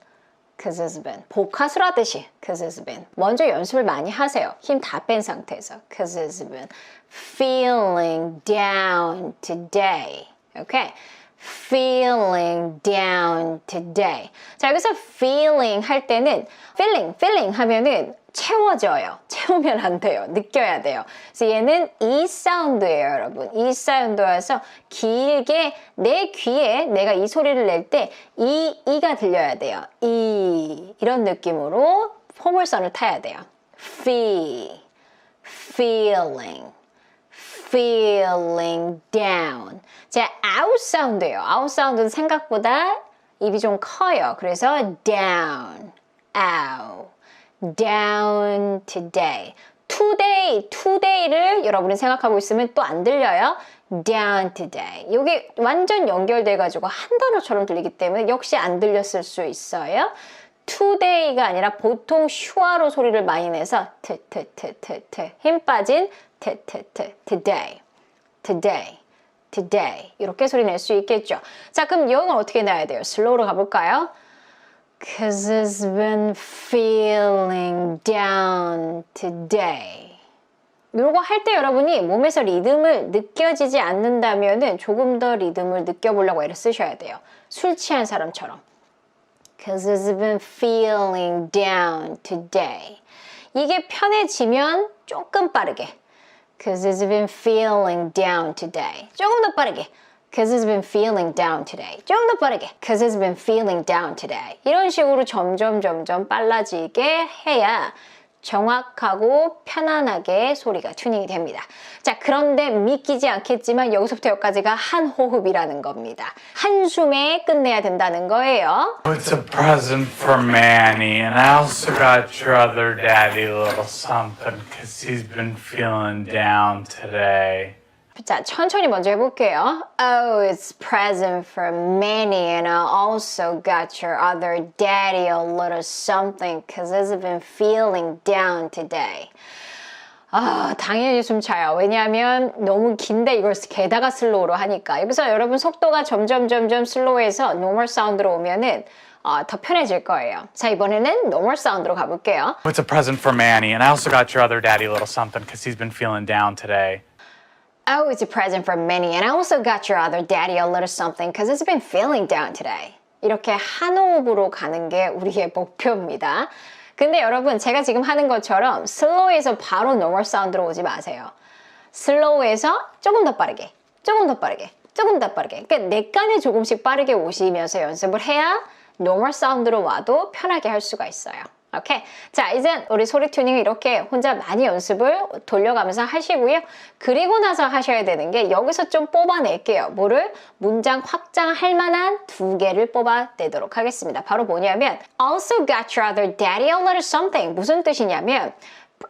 cause it's been. 복화술 하듯이 cause it's been. 먼저 연습을 많이 하세요. 힘 다 뺀 상태에서 cause it's been feeling down today. Okay? feeling down today. 자, 여기서 feeling 할 때는 feeling 하면은 채워져요. 채우면 안 돼요. 느껴야 돼요. 그래서 얘는 이 사운드예요, 여러분. 이 사운드여서 길게 내 귀에 내가 이 소리를 낼 때 이가 들려야 돼요. 이런 느낌으로 포물선을 타야 돼요. feeling down. 자, out 사운드예요. out 사운드는 생각보다 입이 좀 커요. 그래서 down, down today. today를 여러분이 생각하고 있으면 또 안 들려요. down today. 이게 완전 연결돼가지고 한 단어처럼 들리기 때문에 역시 안 들렸을 수 있어요. today가 아니라 보통 슈아로 소리를 많이 내서 힘 빠진 today 이렇게 소리 낼 수 있겠죠. 자, 그럼 영어 어떻게 나야 돼요? 슬로우로 가볼까요? Cause it's been feeling down today. 이거 할 때 여러분이 몸에서 리듬을 느껴지지 않는다면은 조금 더 리듬을 느껴보려고 애를 쓰셔야 돼요. 술 취한 사람처럼. Cause it's been feeling down today. 이게 편해지면 조금 빠르게. Cause it's been feeling down today. 조금 더 빠르게. Cause it's been feeling down today. 조금 더 빠르게. Cause it's been feeling down today. 이런 식으로 점점 빨라지게 해야 정확하고 편안하게 소리가 튜닝이 됩니다. 자, 그런데 믿기지 않겠지만 여기서부터 여기까지가 한 호흡이라는 겁니다. 한숨에 끝내야 된다는 거예요. It's a present for Manny, and I also got your other daddy a little something because he's been feeling down today. 자, 천천히 먼저 해볼게요. Oh, it's present for Manny, and I also got your other daddy a little something because he's been feeling down today. 아, 당연히 숨차요. 왜냐하면 너무 긴데 이걸 게다가 슬로우로 하니까. 여기서 여러분 속도가 점점 슬로우해서 노멀 사운드로 오면은 더 편해질 거예요. 자, 이번에는 normal 사운드로 가볼게요. It's a present for Manny, and I also got your other daddy a little something because he's been feeling down today. Oh, it's a present for Manny, and I also got your other daddy a little something because he's been feeling down today. 이렇게 한 호흡으로 가는 게 우리의 목표입니다. 근데 여러분, 제가 지금 하는 것처럼 슬로우에서 바로 normal 사운드로 오지 마세요. 슬로우에서 조금 더 빠르게, 조금 더 빠르게, 조금 더 빠르게. 그러니까 내 칸에 조금씩 빠르게 오시면서 연습을 해야 normal 사운드로 와도 편하게 할 수가 있어요. 오케이. 자, 이제 우리 소리 튜닝을 이렇게 혼자 많이 연습을 돌려가면서 하시고요. 그리고 나서 하셔야 되는 게 여기서 좀 뽑아낼게요. 뭐를? 문장 확장할 만한 2개를 뽑아내도록 하겠습니다. 바로 뭐냐면 Also got your other daddy a little something. 무슨 뜻이냐면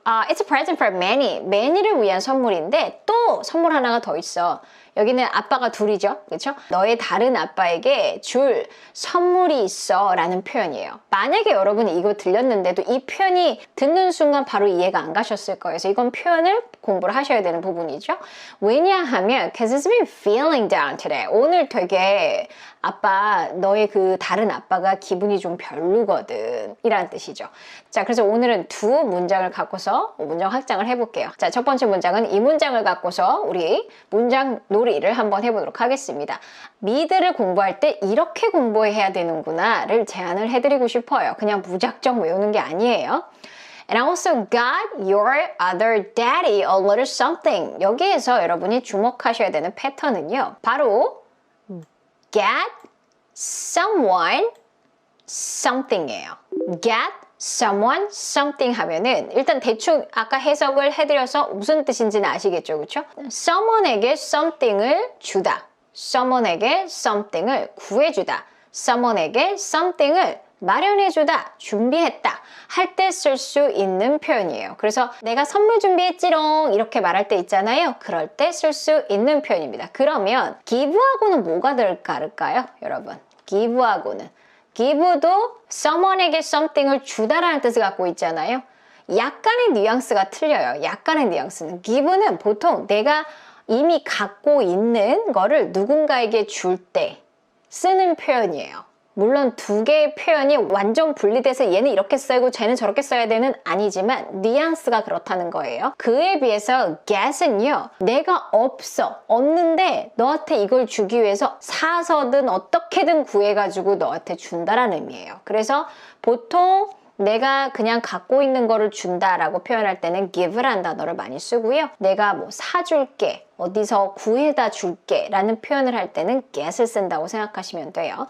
It's a present for Manny. Manny를 위한 선물인데 또 선물 하나가 더 있어. 여기는 아빠가 둘이죠. 그렇죠? 너의 다른 아빠에게 줄 선물이 있어 라는 표현이에요. 만약에 여러분이 이거 들렸는데도 이 표현이 듣는 순간 바로 이해가 안 가셨을 거예요. 그래서 이건 표현을 공부를 하셔야 되는 부분이죠. 왜냐하면 Cause it's been feeling down today. 오늘 되게 아빠, 너의 그 다른 아빠가 기분이 좀 별로거든 이라는 뜻이죠. 자, 그래서 오늘은 2 문장을 갖고서 문장 확장을 해볼게요. 자, 첫 번째 문장은 이 문장을 갖고서 우리 문장 놀이를 한번 해보도록 하겠습니다. 미드를 공부할 때 이렇게 공부해야 되는구나 를 제안을 해드리고 싶어요. 그냥 무작정 외우는 게 아니에요. And I also got your other daddy a little something. 여기에서 여러분이 주목하셔야 되는 패턴은요. 바로 get someone something이에요. get someone something 하면은 일단 대충 아까 해석을 해드려서 무슨 뜻인지는 아시겠죠, 그렇죠? someone에게 something을 주다, someone에게 something을 구해주다, someone에게 something을 마련해주다, 준비했다 할 때 쓸 수 있는 표현이에요. 그래서 내가 선물 준비했지롱 이렇게 말할 때 있잖아요. 그럴 때 쓸 수 있는 표현입니다. 그러면 give하고는 뭐가 다를까요, 여러분? give하고는 give도 someone에게 something을 주다라는 뜻을 갖고 있잖아요. 약간의 뉘앙스가 틀려요. 약간의 뉘앙스는. give는 보통 내가 이미 갖고 있는 거를 누군가에게 줄 때 쓰는 표현이에요. 물론 두 개의 표현이 완전 분리돼서 얘는 이렇게 써야고 쟤는 저렇게 써야 되는 아니지만 뉘앙스가 그렇다는 거예요. 그에 비해서 get은요, 내가 없는데 너한테 이걸 주기 위해서 사서든 어떻게든 구해가지고 너한테 준다라는 의미예요. 그래서 보통 내가 그냥 갖고 있는 거를 준다라고 표현할 때는 give라는 단어를 많이 쓰고요. 내가 뭐 사줄게, 어디서 구해다 줄게 라는 표현을 할 때는 get을 쓴다고 생각하시면 돼요.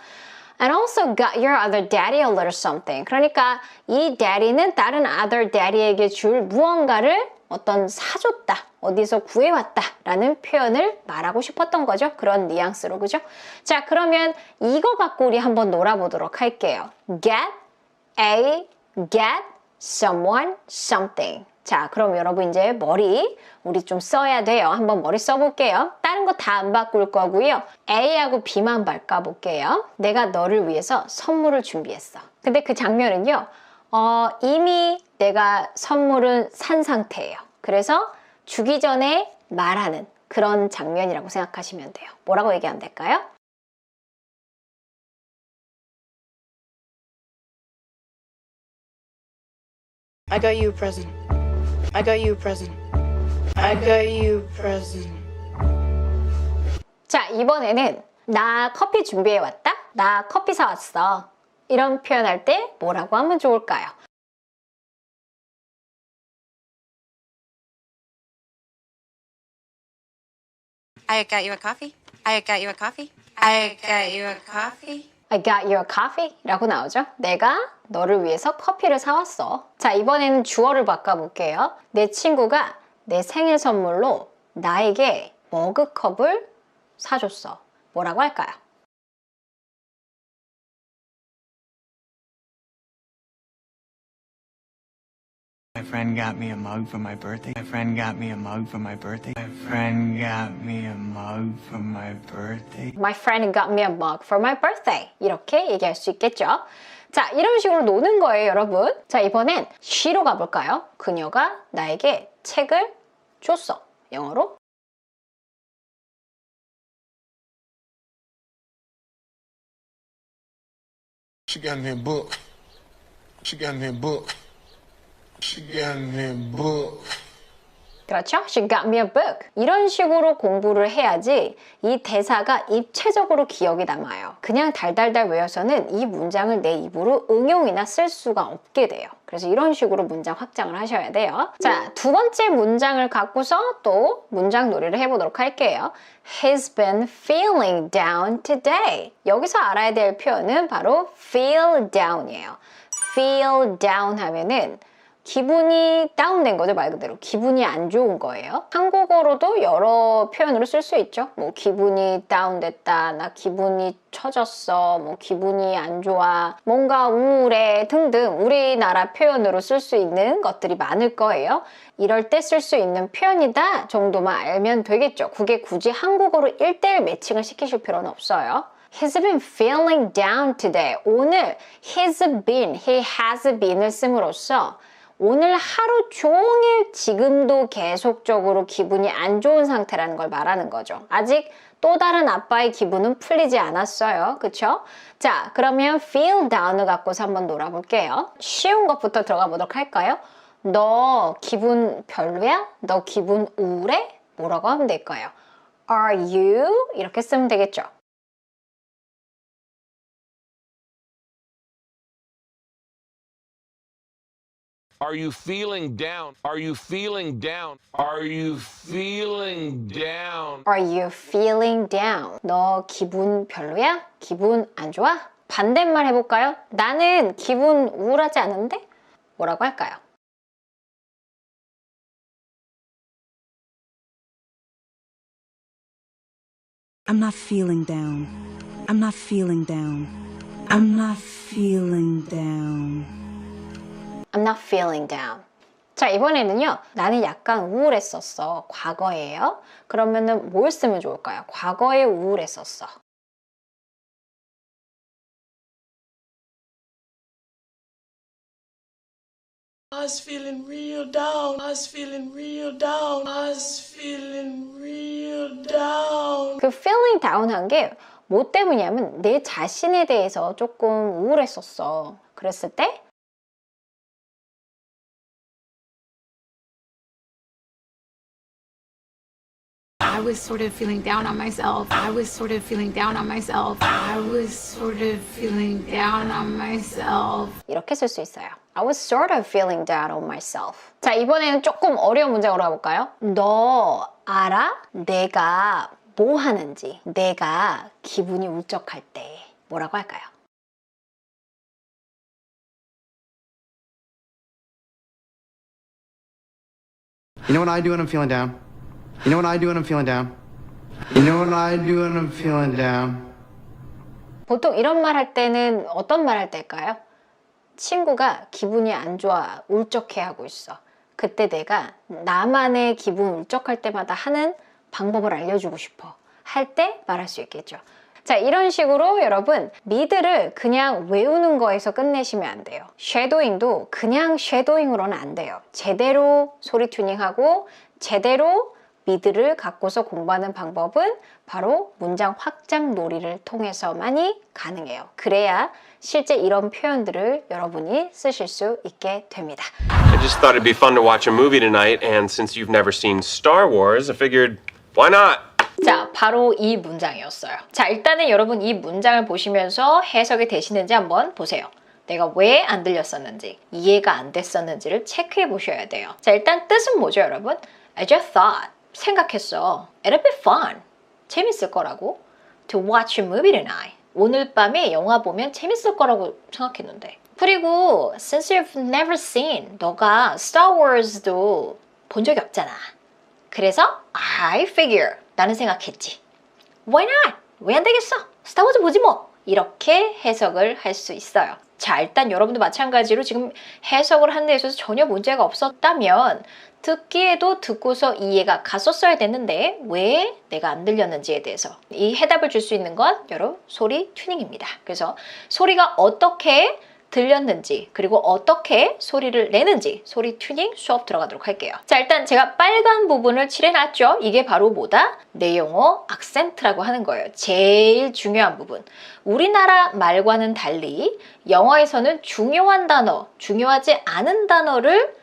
And also got your other daddy a little something. 그러니까 이 daddy는 다른 other daddy에게 줄 무언가를 어떤 사줬다, 어디서 구해왔다 라는 표현을 말하고 싶었던 거죠. 그런 뉘앙스로, 그죠? 자, 그러면 이거 갖고 우리 한번 놀아보도록 할게요. get someone something. 자, 그럼 여러분 이제 머리 우리 좀 써야 돼요. 한번 머리 써볼게요. 다른 거 다 안 바꿀 거고요. A하고 B만 바꿔볼게요. 내가 너를 위해서 선물을 준비했어. 근데 그 장면은요, 이미 내가 선물은 산 상태예요. 그래서 주기 전에 말하는 그런 장면이라고 생각하시면 돼요. 뭐라고 얘기하면 될까요? I got you a present. I got you a present. I got you a present. 자, 이번에는 나 커피 준비해 왔다? 나 커피 사왔어. 이런 표현할 때 뭐라고 하면 좋을까요? I got you a coffee. I got you a coffee. I got you a coffee. I got you a coffee 라고 나오죠. 내가 너를 위해서 커피를 사왔어. 자, 이번에는 주어를 바꿔볼게요. 내 친구가 내 생일 선물로 나에게 머그컵을 사줬어. 뭐라고 할까요? My friend got me a mug for my birthday. My friend got me a mug for my birthday. My friend got me a mug for my birthday. My friend got me a mug for my birthday. 이렇게 얘기할 수 있겠죠. 자, 이런 식으로 노는 거예요, 여러분. 자, 이번엔 she로 가볼까요? 그녀가 나에게 책을 줬어. 영어로 She got me a book. She got me a book. She got me a book. 그렇죠? She got me a book. 이런 식으로 공부를 해야지 이 대사가 입체적으로 기억이 남아요. 그냥 달달달 외워서는 이 문장을 내 입으로 응용이나 쓸 수가 없게 돼요. 그래서 이런 식으로 문장 확장을 하셔야 돼요. 자, 두 번째 문장을 갖고서 또 문장 놀이를 해보도록 할게요. He's been feeling down today. 여기서 알아야 될 표현은 바로 feel down이에요. feel down 하면은 기분이 다운된 거죠. 말 그대로 기분이 안 좋은 거예요. 한국어로도 여러 표현으로 쓸 수 있죠. 뭐 기분이 다운됐다, 나 기분이 처졌어, 뭐 기분이 안 좋아, 뭔가 우울해 등등 우리나라 표현으로 쓸 수 있는 것들이 많을 거예요. 이럴 때 쓸 수 있는 표현이다 정도만 알면 되겠죠. 그게 굳이 한국어로 1:1 매칭을 시키실 필요는 없어요. He's been feeling down today. 오늘 he's been, he has been을 씀으로써 오늘 하루 종일 지금도 계속적으로 기분이 안 좋은 상태라는 걸 말하는 거죠. 아직 또 다른 아빠의 기분은 풀리지 않았어요. 그쵸? 자, 그러면 feel down을 갖고서 한번 놀아볼게요. 쉬운 것부터 들어가 보도록 할까요? 너 기분 별로야? 너 기분 우울해? 뭐라고 하면 될까요? Are you? 이렇게 쓰면 되겠죠. Are you feeling down? Are you feeling down? Are you feeling down? Are you feeling down? 너 기분 별로야? 기분 안 좋아? 반대말 해볼까요? 나는 기분 우울하지 않은데? 뭐라고 할까요? I'm not feeling down. I'm not feeling down. I'm not feeling down. I'm not feeling down. 자, 이번에는요. 나는 약간 우울했었어. 과거예요. 그러면은 뭘 쓰면 좋을까요? 과거에 우울했었어. I was feeling real down. I was feeling real down. I was feeling real down. 그 feeling down 한 게 뭐 때문이냐면 내 자신에 대해서 조금 우울했었어. 그랬을 때 I was sort of feeling down on myself. I was sort of feeling down on myself. I was sort of feeling down on myself. 이렇게 쓸 수 있어요. I was sort of feeling down on myself. 자, 이번에는 조금 어려운 문장으로 가볼까요? 너 알아? 내가 뭐 하는지, 내가 기분이 울적할 때 뭐라고 할까요? You know what I do when I'm feeling down? You know what I do when I'm feeling down? You know what I do when I'm feeling down? 보통 이런 말 할 때는 어떤 말 할 때일까요? 친구가 기분이 안 좋아, 울적해하고 있어. 그때 내가 나만의 기분 울적할 때마다 하는 방법을 알려주고 싶어. 할 때 말할 수 있겠죠. 자, 이런 식으로 여러분 미드를 그냥 외우는 거에서 끝내시면 안 돼요. 쉐도잉도 그냥 쉐도잉으로는 안 돼요. 제대로 소리 튜닝하고 제대로 미드를 갖고서 공부하는 방법은 바로 문장 확장 놀이를 통해서만이 가능해요. 그래야 실제 이런 표현들을 여러분이 쓰실 수 있게 됩니다. I just thought it'd be fun to watch a movie tonight, and since you've never seen Star Wars, I figured, why not? 자, 바로 이 문장이었어요. 자, 일단은 여러분 이 문장을 보시면서 해석이 되시는지 한번 보세요. 내가 왜 안 들렸었는지, 이해가 안 됐었는지를 체크해 보셔야 돼요. 자, 일단 뜻은 뭐죠, 여러분? I just thought, 생각했어. It'll be fun, 재밌을 거라고. To watch a movie tonight, 오늘 밤에 영화 보면 재밌을 거라고 생각했는데. 그리고 since you've never seen, 너가 Star Wars도 본 적이 없잖아. 그래서 I figure, 나는 생각했지. Why not? 왜 안 되겠어? 스타워즈 보지 뭐. 이렇게 해석을 할 수 있어요. 자, 일단 여러분도 마찬가지로 지금 해석을 하는 데 있어서 전혀 문제가 없었다면 듣기에도 듣고서 이해가 갔었어야 됐는데 왜 내가 안 들렸는지에 대해서 이 해답을 줄 수 있는 건 여러분 소리 튜닝입니다. 그래서 소리가 어떻게 들렸는지 그리고 어떻게 소리를 내는지 소리 튜닝 수업 들어가도록 할게요. 자, 일단 제가 빨간 부분을 칠해놨죠. 이게 바로 뭐다? 내용어 악센트라고 하는 거예요. 제일 중요한 부분. 우리나라 말과는 달리 영어에서는 중요한 단어, 중요하지 않은 단어를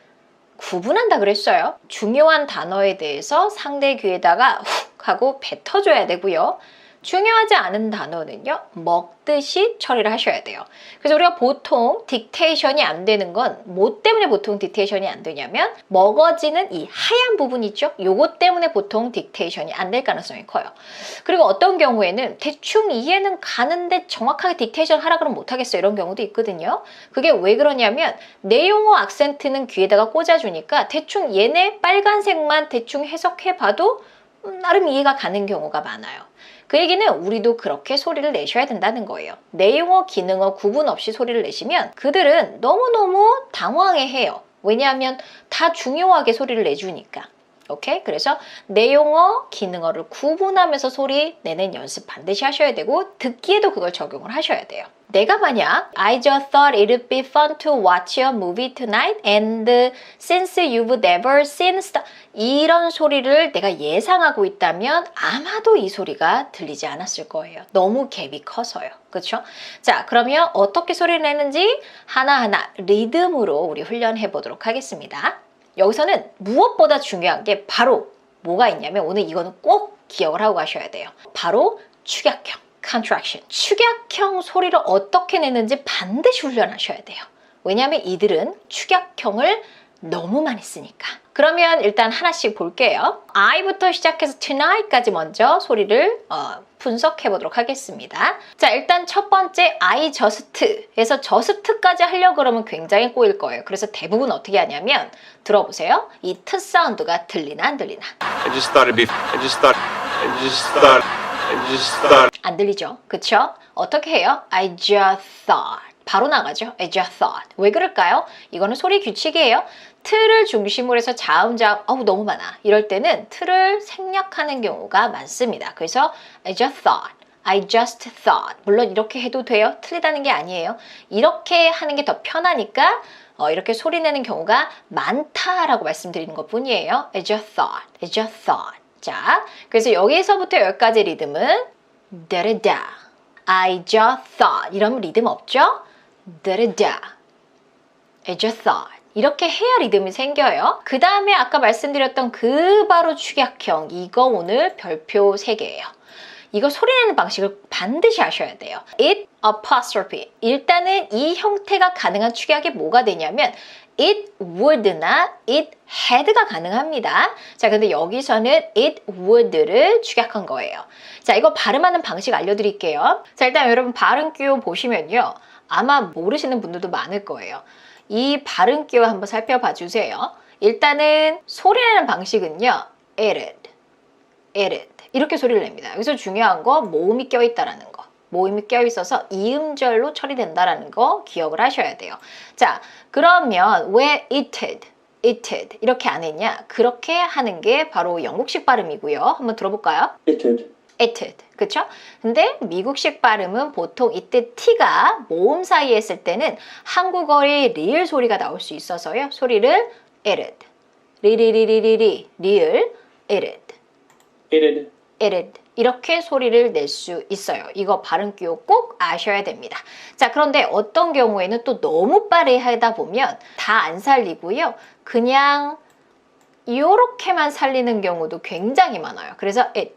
구분한다 그랬어요. 중요한 단어에 대해서 상대 귀에다가 훅 하고 뱉어줘야 되고요. 중요하지 않은 단어는요, 먹듯이 처리를 하셔야 돼요. 그래서 우리가 보통 딕테이션이 안 되는 건 뭐 때문에 보통 딕테이션이 안 되냐면 먹어지는 이 하얀 부분 있죠? 요것 때문에 보통 딕테이션이 안 될 가능성이 커요. 그리고 어떤 경우에는 대충 이해는 가는데 정확하게 딕테이션 하라 그러면 못하겠어요. 이런 경우도 있거든요. 그게 왜 그러냐면 내용어 악센트는 귀에다가 꽂아주니까 대충 얘네 빨간색만 대충 해석해봐도 나름 이해가 가는 경우가 많아요. 그 얘기는 우리도 그렇게 소리를 내셔야 된다는 거예요. 내용어, 기능어 구분 없이 소리를 내시면 그들은 너무너무 당황해해요. 왜냐하면 다 중요하게 소리를 내주니까. 오케이? 그래서 내용어, 기능어를 구분하면서 소리 내는 연습 반드시 하셔야 되고 듣기에도 그걸 적용을 하셔야 돼요. 내가 만약 I just thought it'd be fun to watch a movie tonight and since you've never seen Star 이런 소리를 내가 예상하고 있다면 아마도 이 소리가 들리지 않았을 거예요. 너무 갭이 커서요. 그렇죠? 자, 그러면 어떻게 소리를 내는지 하나하나 리듬으로 우리 훈련해 보도록 하겠습니다. 여기서는 무엇보다 중요한 게 바로 뭐가 있냐면 오늘 이거는 꼭 기억을 하고 가셔야 돼요. 바로 축약형, contraction. 축약형 소리를 어떻게 내는지 반드시 훈련하셔야 돼요. 왜냐하면 이들은 축약형을 너무 많이 쓰니까. 그러면 일단 하나씩 볼게요. I부터 시작해서 tonight까지 먼저 소리를 분석해 보도록 하겠습니다. 자, 일단 첫 번째 I just에서 just까지 하려고 그러면 굉장히 꼬일 거예요. 그래서 대부분 어떻게 하냐면 들어보세요. 이 트 사운드가 들리나 안 들리나. 안 들리죠? 그쵸? 어떻게 해요? I just thought. 바로 나가죠. I just thought. 왜 그럴까요? 이거는 소리 규칙이에요. 틀을 중심으로 해서 자음자음 너무 많아. 이럴 때는 틀을 생략하는 경우가 많습니다. 그래서 I just thought. I just thought. 물론 이렇게 해도 돼요. 틀리다는 게 아니에요. 이렇게 하는 게 더 편하니까 이렇게 소리 내는 경우가 많다라고 말씀드리는 것 뿐이에요. I just thought. I just thought. 자, 그래서 여기서부터 여기까지 리듬은 다르다. I just thought. 이러면 리듬 없죠? 다르다. I just thought. 이렇게 해야 리듬이 생겨요. 그 다음에 아까 말씀드렸던 그 바로 축약형. 이거 오늘 별표 3개예요. 이거 소리내는 방식을 반드시 아셔야 돼요. It apostrophe. 일단은 이 형태가 가능한 축약이 뭐가 되냐면 it would나 it had가 가능합니다. 자, 근데 여기서는 it would를 축약한 거예요. 자, 이거 발음하는 방식 알려드릴게요. 자, 일단 여러분 발음 기호 보시면요. 아마 모르시는 분들도 많을 거예요. 이 발음 기호 한번 살펴봐 주세요. 일단은 소리내는 방식은요. it 이렇게 소리를 냅니다. 여기서 중요한 거 모음이 껴있다라는 거. 모음이 껴있어서 이음절로 처리된다라는 거 기억을 하셔야 돼요. 자, 그러면 왜 it 이렇게 안 했냐? 그렇게 하는 게 바로 영국식 발음이고요. 한번 들어볼까요? it, 그쵸? 근데 미국식 발음은 보통 이때 t가 모음 사이에 했을 때는 한국어의 리을 소리가 나올 수 있어서요. 소리를 it, 리을, it 이렇게 소리를 낼 수 있어요. 이거 발음 기호 꼭 아셔야 됩니다. 자, 그런데 어떤 경우에는 또 너무 빠르게 하다 보면 다 안 살리고요. 그냥 이렇게만 살리는 경우도 굉장히 많아요. 그래서 it.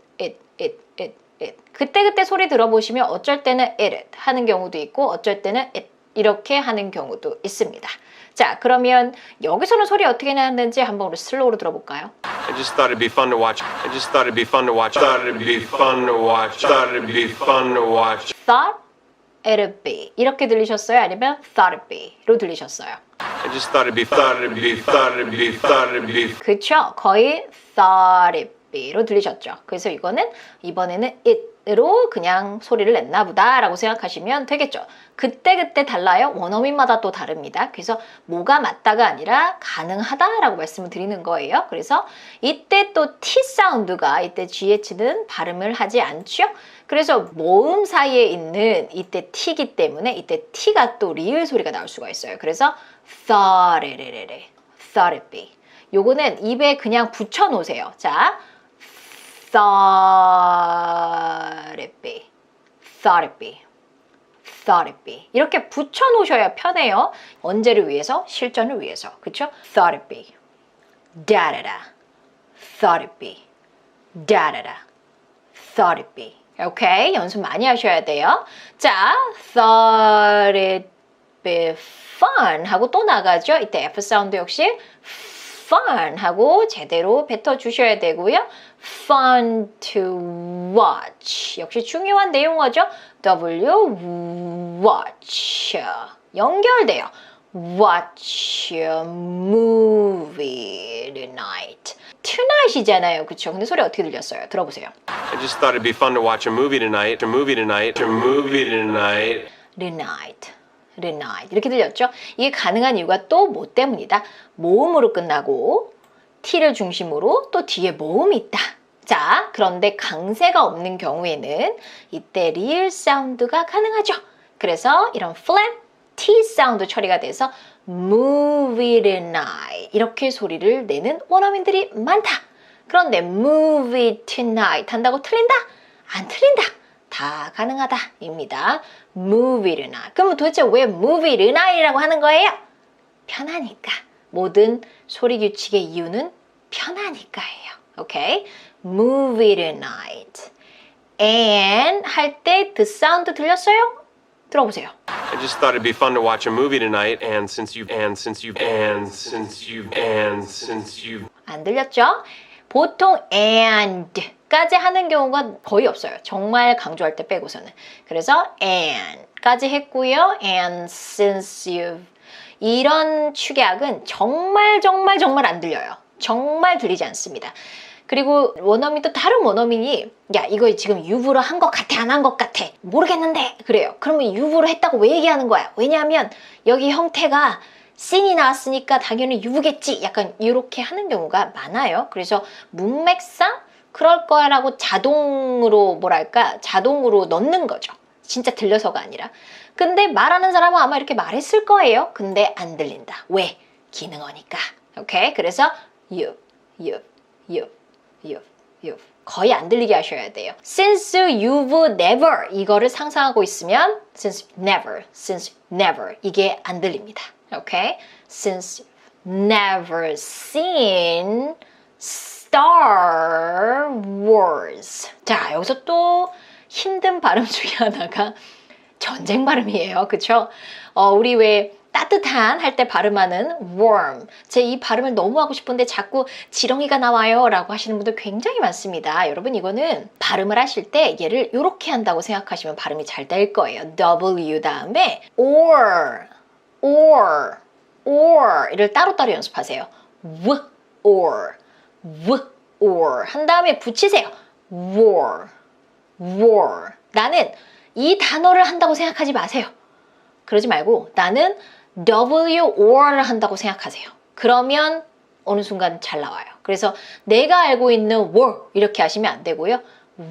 그때 소리 들어보시면 어쩔 때는 it 하는 경우도 있고 어쩔 때는 it 이렇게 하는 경우도 있습니다. 자, 그러면 여기서는 소리 어떻게 나는지 한번 우리 슬로우로 들어볼까요? I just thought it'd be fun to watch. I just thought it'd be fun to watch. Thought it'd be fun to watch. Thought it'd be fun to watch. Thought it'd be 이렇게 들리셨어요? 아니면 thought it'd be로 들리셨어요? I just thought it'd be thought it'd be thought it'd be thought it'd be. 그쵸? 거의 thought it'd be로 들리셨죠? 그래서 이번에는 it으로 그냥 소리를 냈나 보다 라고 생각하시면 되겠죠? 그때 달라요. 원어민마다 또 다릅니다. 그래서 뭐가 맞다가 아니라 가능하다라고 말씀을 드리는 거예요. 그래서 이때 또 T 사운드가 이때 GH는 발음을 하지 않죠? 그래서 모음 사이에 있는 이때 T이기 때문에 이때 T가 또 리을 소리가 나올 수가 있어요. 그래서 thought it'd be 요거는 입에 그냥 붙여 놓으세요. 자, thought it'd be 이렇게 붙여 놓으셔야 편해요. 언제를 위해서? 실전을 위해서. 그쵸? thought it'd be thought it'd be thought it'd be 오케이? 연습 많이 하셔야 돼요. 자, thought it'd be fun 하고 또 나가죠. 이때 F 사운드 역시 fun 하고 제대로 뱉어 주셔야 되고요. fun to watch 역시 중요한 내용어죠. watch 연결돼요. watch a movie tonight이잖아요. 그쵸? 근데 소리 어떻게 들렸어요? 들어보세요. I just thought it'd be fun to watch a movie tonight. 이렇게 들렸죠? 이게 가능한 이유가 또 뭐 때문이다? 모음으로 끝나고 T를 중심으로 또 뒤에 모음이 있다. 자, 그런데 강세가 없는 경우에는 이때 리을 사운드가 가능하죠. 그래서 이런 flap T 사운드 처리가 돼서 movie tonight 이렇게 소리를 내는 원어민들이 많다. 그런데 movie tonight 한다고 틀린다? 안 틀린다. 다 가능하다 입니다. movie tonight. 그럼 도대체 왜 movie tonight이라고 하는 거예요? 편하니까. 모든 소리 규칙의 이유는 편하니까예요. 오케이? movie tonight. and 할 때 the 사운드 들렸어요? 들어보세요. I just thought it'd be fun to watch a movie tonight, and since you 안 들렸죠? 보통 and까지 하는 경우가 거의 없어요. 정말 강조할 때 빼고서는. 그래서 and까지 했고요. and since you've 이런 축약은 정말 안 들려요. 정말 들리지 않습니다. 그리고 원어민 또 다른 원어민이 야 이거 지금 you've로 한 것 같아 안 한 것 같아 모르겠는데 그래요. 그러면 you've로 했다고 왜 얘기하는 거야? 왜냐하면 여기 형태가 씬이 나왔으니까 당연히 you've겠지 약간 이렇게 하는 경우가 많아요. 그래서 문맥상 그럴 거야라고 자동으로 자동으로 넣는 거죠. 진짜 들려서가 아니라. 근데 말하는 사람은 아마 이렇게 말했을 거예요. 근데 안 들린다. 왜? 기능어니까. 오케이? 그래서 you've 거의 안 들리게 하셔야 돼요. Since you've never 이거를 상상하고 있으면 since never 이게 안 들립니다. 오케이? Since never seen Star Wars. 자, 여기서 또 힘든 발음 중에 하나가 전쟁 발음이에요. 그쵸? 우리 왜 따뜻한 할 때 발음하는 warm. 제 이 발음을 너무 하고 싶은데 자꾸 지렁이가 나와요 라고 하시는 분들 굉장히 많습니다. 여러분 이거는 발음을 하실 때 얘를 이렇게 한다고 생각하시면 발음이 잘 될 거예요. W 다음에 or 이를 따로따로 연습하세요. or 한 다음에 붙이세요. war. 나는 이 단어를 한다고 생각하지 마세요. 그러지 말고 나는 WOR를 한다고 생각하세요. 그러면 어느 순간 잘 나와요. 그래서 내가 알고 있는 war 이렇게 하시면 안 되고요.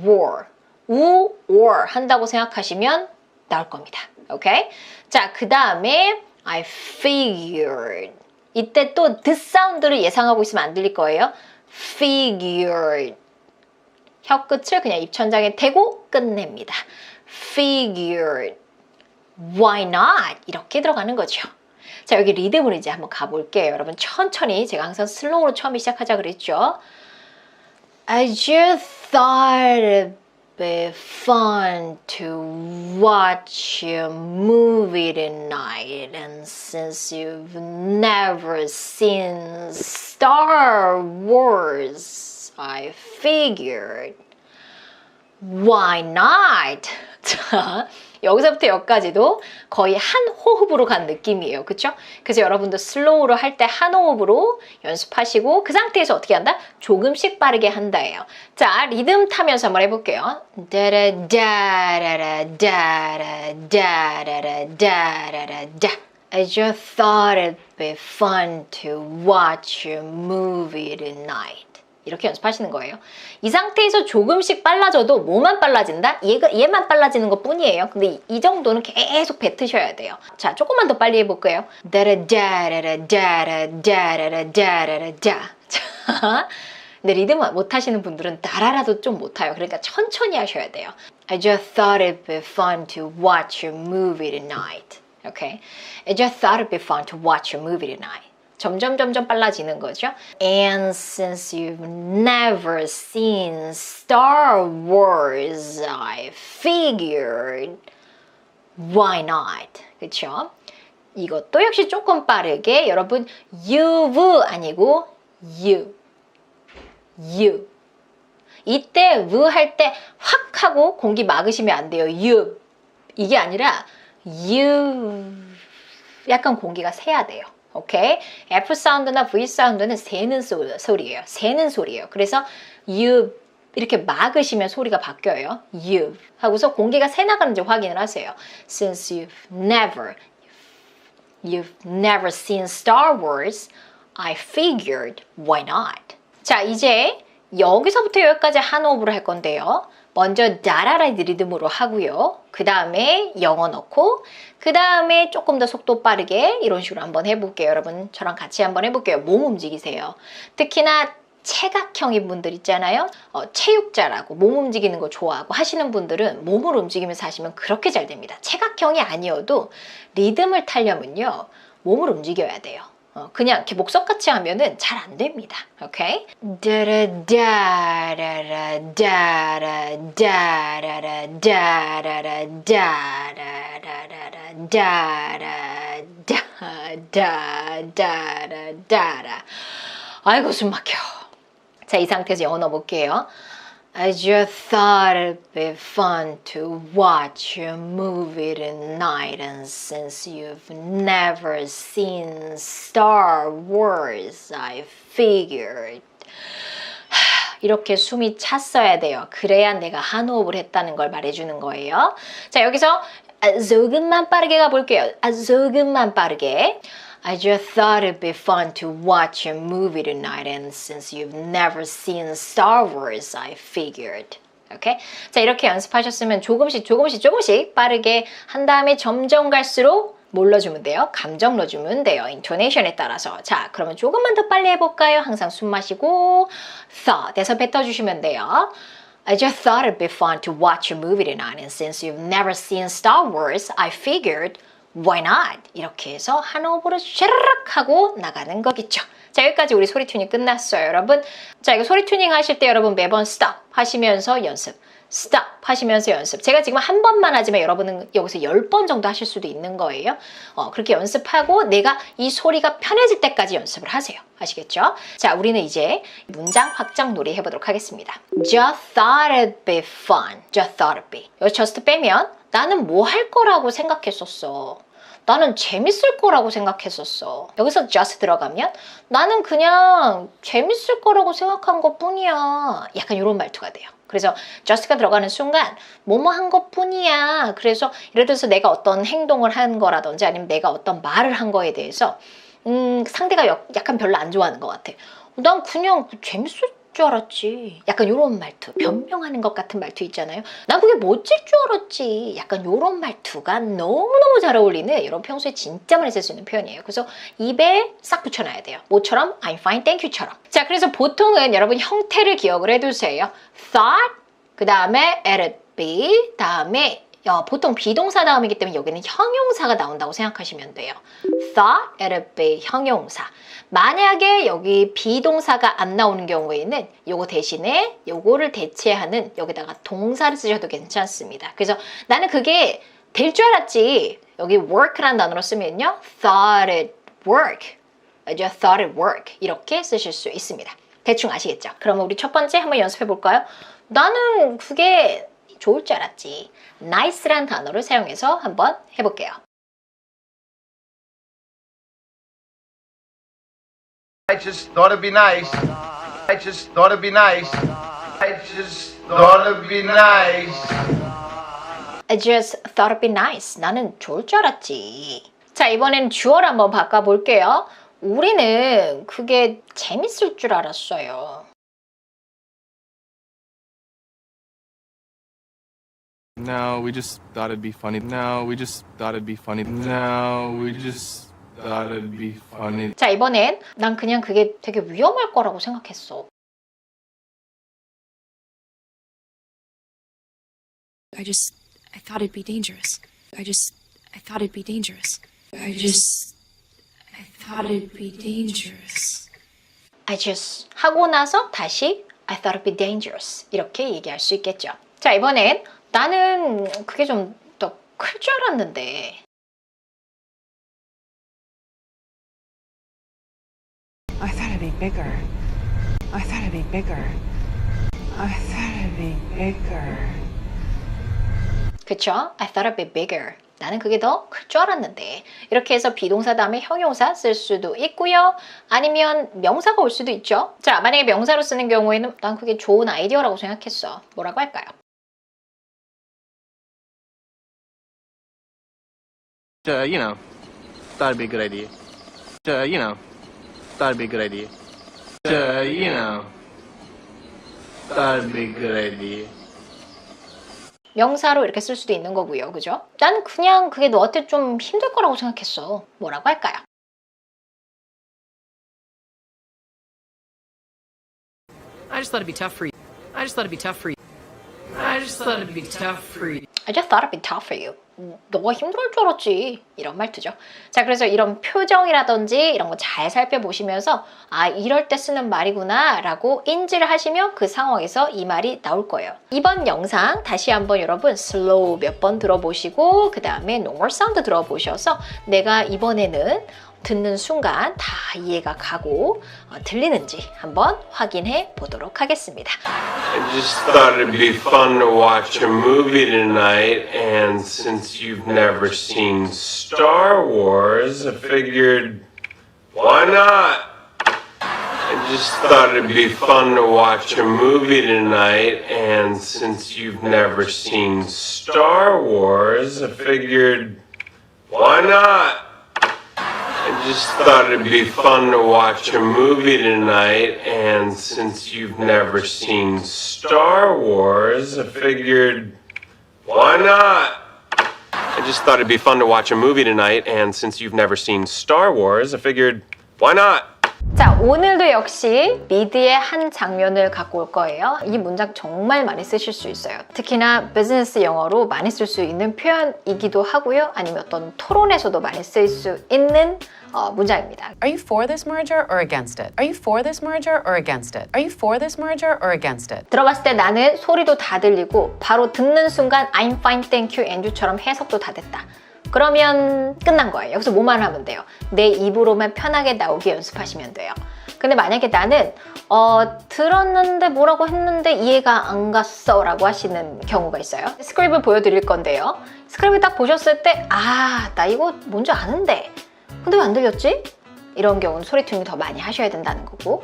war, or 한다고 생각하시면 나올 겁니다. 오케이? 자, 그 다음에 I figured. 이때 또 the 사운드를 예상하고 있으면 안 들릴 거예요. figured. 혀 끝을 그냥 입천장에 대고 끝냅니다. figured. Why not? 이렇게 들어가는 거죠. 자, 여기 리듬으로 이제 한번 가볼게요. 여러분 천천히, 제가 항상 슬로우로 처음에 시작하자 그랬죠. I just thought it'd be fun to watch a movie tonight, and since you've never seen Star Wars, I figured why not? 자, 여기서부터 여기까지도 거의 한 호흡으로 간 느낌이에요. 그쵸? 그래서 여러분도 슬로우로 할 때 한 호흡으로 연습하시고 그 상태에서 어떻게 한다? 조금씩 빠르게 한다예요. 자, 리듬 타면서 한번 해볼게요. I just thought it'd be fun to watch a movie tonight. 이렇게 연습하시는 거예요. 이 상태에서 조금씩 빨라져도 뭐만 빨라진다? 얘만 빨라지는 것 뿐이에요. 근데 이 정도는 계속 뱉으셔야 돼요. 자, 조금만 더 빨리 해볼게요. 자, 근데 리듬 못 하시는 분들은 따라라도 좀 못 타요. 그러니까 천천히 하셔야 돼요. I just thought it'd be fun to watch a movie tonight. Okay? I just thought it'd be fun to watch a movie tonight. 점점 빨라지는 거죠. And since you've never seen Star Wars, I figured why not? 그쵸? 이것도 역시 조금 빠르게 여러분 you've 아니고 you. 이때 v 할 때 확 하고 공기 막으시면 안 돼요. you. 이게 아니라 you. 약간 공기가 새야 돼요. 오케이? F 사운드나 V 사운드는 새는 소리예요. 새는 소리예요. 그래서 you 이렇게 막으시면 소리가 바뀌어요. you 하고서 공기가 새 나가는지 확인을 하세요. Since you've never seen Star Wars, I figured why not? 자, 이제 여기서부터 여기까지 한 호흡으로 할 건데요. 먼저 다라라 리듬으로 하고요. 그 다음에 영어 넣고 그 다음에 조금 더 속도 빠르게 이런 식으로 한번 해볼게요. 여러분 저랑 같이 한번 해볼게요. 몸 움직이세요. 특히나 체각형인 분들 있잖아요. 체육자라고 몸 움직이는 거 좋아하고 하시는 분들은 몸을 움직이면서 하시면 그렇게 잘 됩니다. 체각형이 아니어도 리듬을 타려면요. 몸을 움직여야 돼요. 그냥 이렇게 목석같이 하면은 잘 안 됩니다. 오케이? 아이고 숨 막혀. 자, 이 상태에서 영어 넣어볼게요. I just thought it'd be fun to watch a movie tonight, and since you've never seen Star Wars, I figured. 이렇게 숨이 찼어야 돼요. 그래야 내가 한 호흡을 했다는 걸 말해주는 거예요. 자, 여기서 조금만 빠르게 가볼게요. 조금만 빠르게. I just thought it'd be fun to watch a movie tonight, and since you've never seen Star Wars, I figured. 오케이? 자, 이렇게 연습하셨으면 조금씩 빠르게 한 다음에 점점 갈수록 뭘 넣어주면 돼요? 감정 넣어주면 돼요. 인토네이션에 따라서. 자, 그러면 조금만 더 빨리 해볼까요? 항상 숨 마시고 thought 에서 뱉어주시면 돼요. I just thought it'd be fun to watch a movie tonight, and since you've never seen Star Wars, I figured why not? 이렇게 해서 한 호흡으로 샤르륵 하고 나가는 거겠죠. 자, 여기까지 우리 소리 튜닝 끝났어요, 여러분. 자, 이거 소리 튜닝 하실 때 여러분 매번 stop 하시면서 연습, stop 하시면서 연습. 제가 지금 한 번만 하지만 여러분은 여기서 10번 정도 하실 수도 있는 거예요. 그렇게 연습하고 내가 이 소리가 편해질 때까지 연습을 하세요. 아시겠죠? 자, 우리는 이제 문장 확장 놀이 해보도록 하겠습니다. Just thought it'd be fun. Just thought it'd be. 여기 just 빼면 나는 뭐 할 거라고 생각했었어. 나는 재밌을 거라고 생각했었어. 여기서 just 들어가면 나는 그냥 재밌을 거라고 생각한 것 뿐이야. 약간 이런 말투가 돼요. 그래서 just가 들어가는 순간 뭐뭐 한 것 뿐이야. 그래서 예를 들어서 내가 어떤 행동을 한 거라든지 아니면 내가 어떤 말을 한 거에 대해서 상대가 약간 별로 안 좋아하는 것 같아. 난 그냥 재밌을 줄 알았지. 약간 이런 말투, 변명하는 것 같은 말투 있잖아요. 난 그게 멋질 줄 알았지. 약간 이런 말투가 너무너무 잘 어울리는 이런 평소에 진짜 많이 쓸 수 있는 표현이에요. 그래서 입에 싹 붙여놔야 돼요. 뭐처럼? I'm fine, thank you처럼. 자, 그래서 보통은 여러분 형태를 기억을 해두세요. thought, 그 다음에 it'd be, 다음에 보통 비동사 다음이기 때문에 여기는 형용사가 나온다고 생각하시면 돼요. thought, it'd be 형용사. 만약에 여기 비동사가 안 나오는 경우에는 요거 대신에 요거를 대체하는 여기다가 동사를 쓰셔도 괜찮습니다. 그래서 나는 그게 될 줄 알았지. 여기 work라는 단어로 쓰면요. thought it work. I just thought it work. 이렇게 쓰실 수 있습니다. 대충 아시겠죠? 그러면 우리 첫 번째 한번 연습해 볼까요? 나는 그게 좋을 줄 알았지. nice란 단어를 사용해서 한번 해볼게요. I just thought it'd be nice. I just thought it'd be nice. I just thought it'd be nice. I just thought it'd be nice. 나는 좋을 줄 알았지. 자, 이번엔 주어를 한번 바꿔볼게요. 우리는 그게 재밌을 줄 알았어요. No, we just thought it'd be funny. No, we just thought it'd be funny. No, we just thought it'd be funny. 자, 이번엔 난 그냥 그게 되게 위험할 거라고 생각했어. I thought it'd be dangerous. I thought it'd be dangerous. I thought it'd be dangerous. I just 하고 나서 다시 I thought it'd be dangerous. 이렇게 얘기할 수 있겠죠. 자, 이번엔 나는 그게 좀 더 클 줄 알았는데. I thought it'd be bigger. I thought it'd be bigger. I thought it'd be bigger. 그쵸? I thought it'd be bigger. 나는 그게 더 클 줄 알았는데. 이렇게 해서 비동사 다음에 형용사 쓸 수도 있고요. 아니면 명사가 올 수도 있죠. 자, 만약에 명사로 쓰는 경우에는 난 그게 좋은 아이디어라고 생각했어. 뭐라고 할까요? Thought it'd be a good idea. Thought it'd be a good idea. Thought it'd be a good idea. 명사로 이렇게 쓸 수도 있는 거고요. 그죠? 난 그냥 그게 너한테 좀 힘들 거라고 생각했어. 뭐라고 할까요? I just thought it'd be tough for you. I just thought it'd be tough for you. I just thought it'd be tough for you. I just thought it'd be tough for you. 너가 힘들 줄 알았지. 이런 말투죠. 자, 그래서 이런 표정이라든지 이런 거 잘 살펴보시면서 아, 이럴 때 쓰는 말이구나 라고 인지를 하시면 그 상황에서 이 말이 나올 거예요. 이번 영상 다시 한번 여러분 슬로우 몇 번 들어보시고 그 다음에 노멀 사운드 들어보셔서 내가 이번에는 듣는 순간 다 이해가 가고 들리는지 한번 확인해 보도록 하겠습니다. I just thought it'd be fun to watch a movie tonight, and since you've never seen Star Wars, I figured, why not? I just thought it'd be fun to watch a movie tonight, and since you've never seen Star Wars, I figured, why not? I just thought it'd be fun to watch a movie tonight, and since you've never seen Star Wars, I figured, why not? I just thought it'd be fun to watch a movie tonight, and since you've never seen Star Wars, I figured, why not? 자, 오늘도 역시 미드의 한 장면을 갖고 올 거예요. 이 문장 정말 많이 쓰실 수 있어요. 특히나 비즈니스 영어로 많이 쓸 수 있는 표현이기도 하고요. 아니면 어떤 토론에서도 많이 쓸 수 있는 문장입니다. Are you for this merger or against it? Are you for this merger or against it? Are you for this merger or against it? 들어봤을 때 나는 소리도 다 들리고 바로 듣는 순간 I'm fine, thank you, and처럼 해석도 다 됐다. 그러면 끝난 거예요. 여기서 뭐만 하면 돼요? 내 입으로만 편하게 나오게 연습하시면 돼요. 근데 만약에 나는 들었는데 뭐라고 했는데 이해가 안 갔어 라고 하시는 경우가 있어요. 스크립을 보여드릴 건데요. 스크립을 딱 보셨을 때 나 이거 뭔지 아는데 근데 왜 안 들렸지? 이런 경우는 소리 튜닝 더 많이 하셔야 된다는 거고,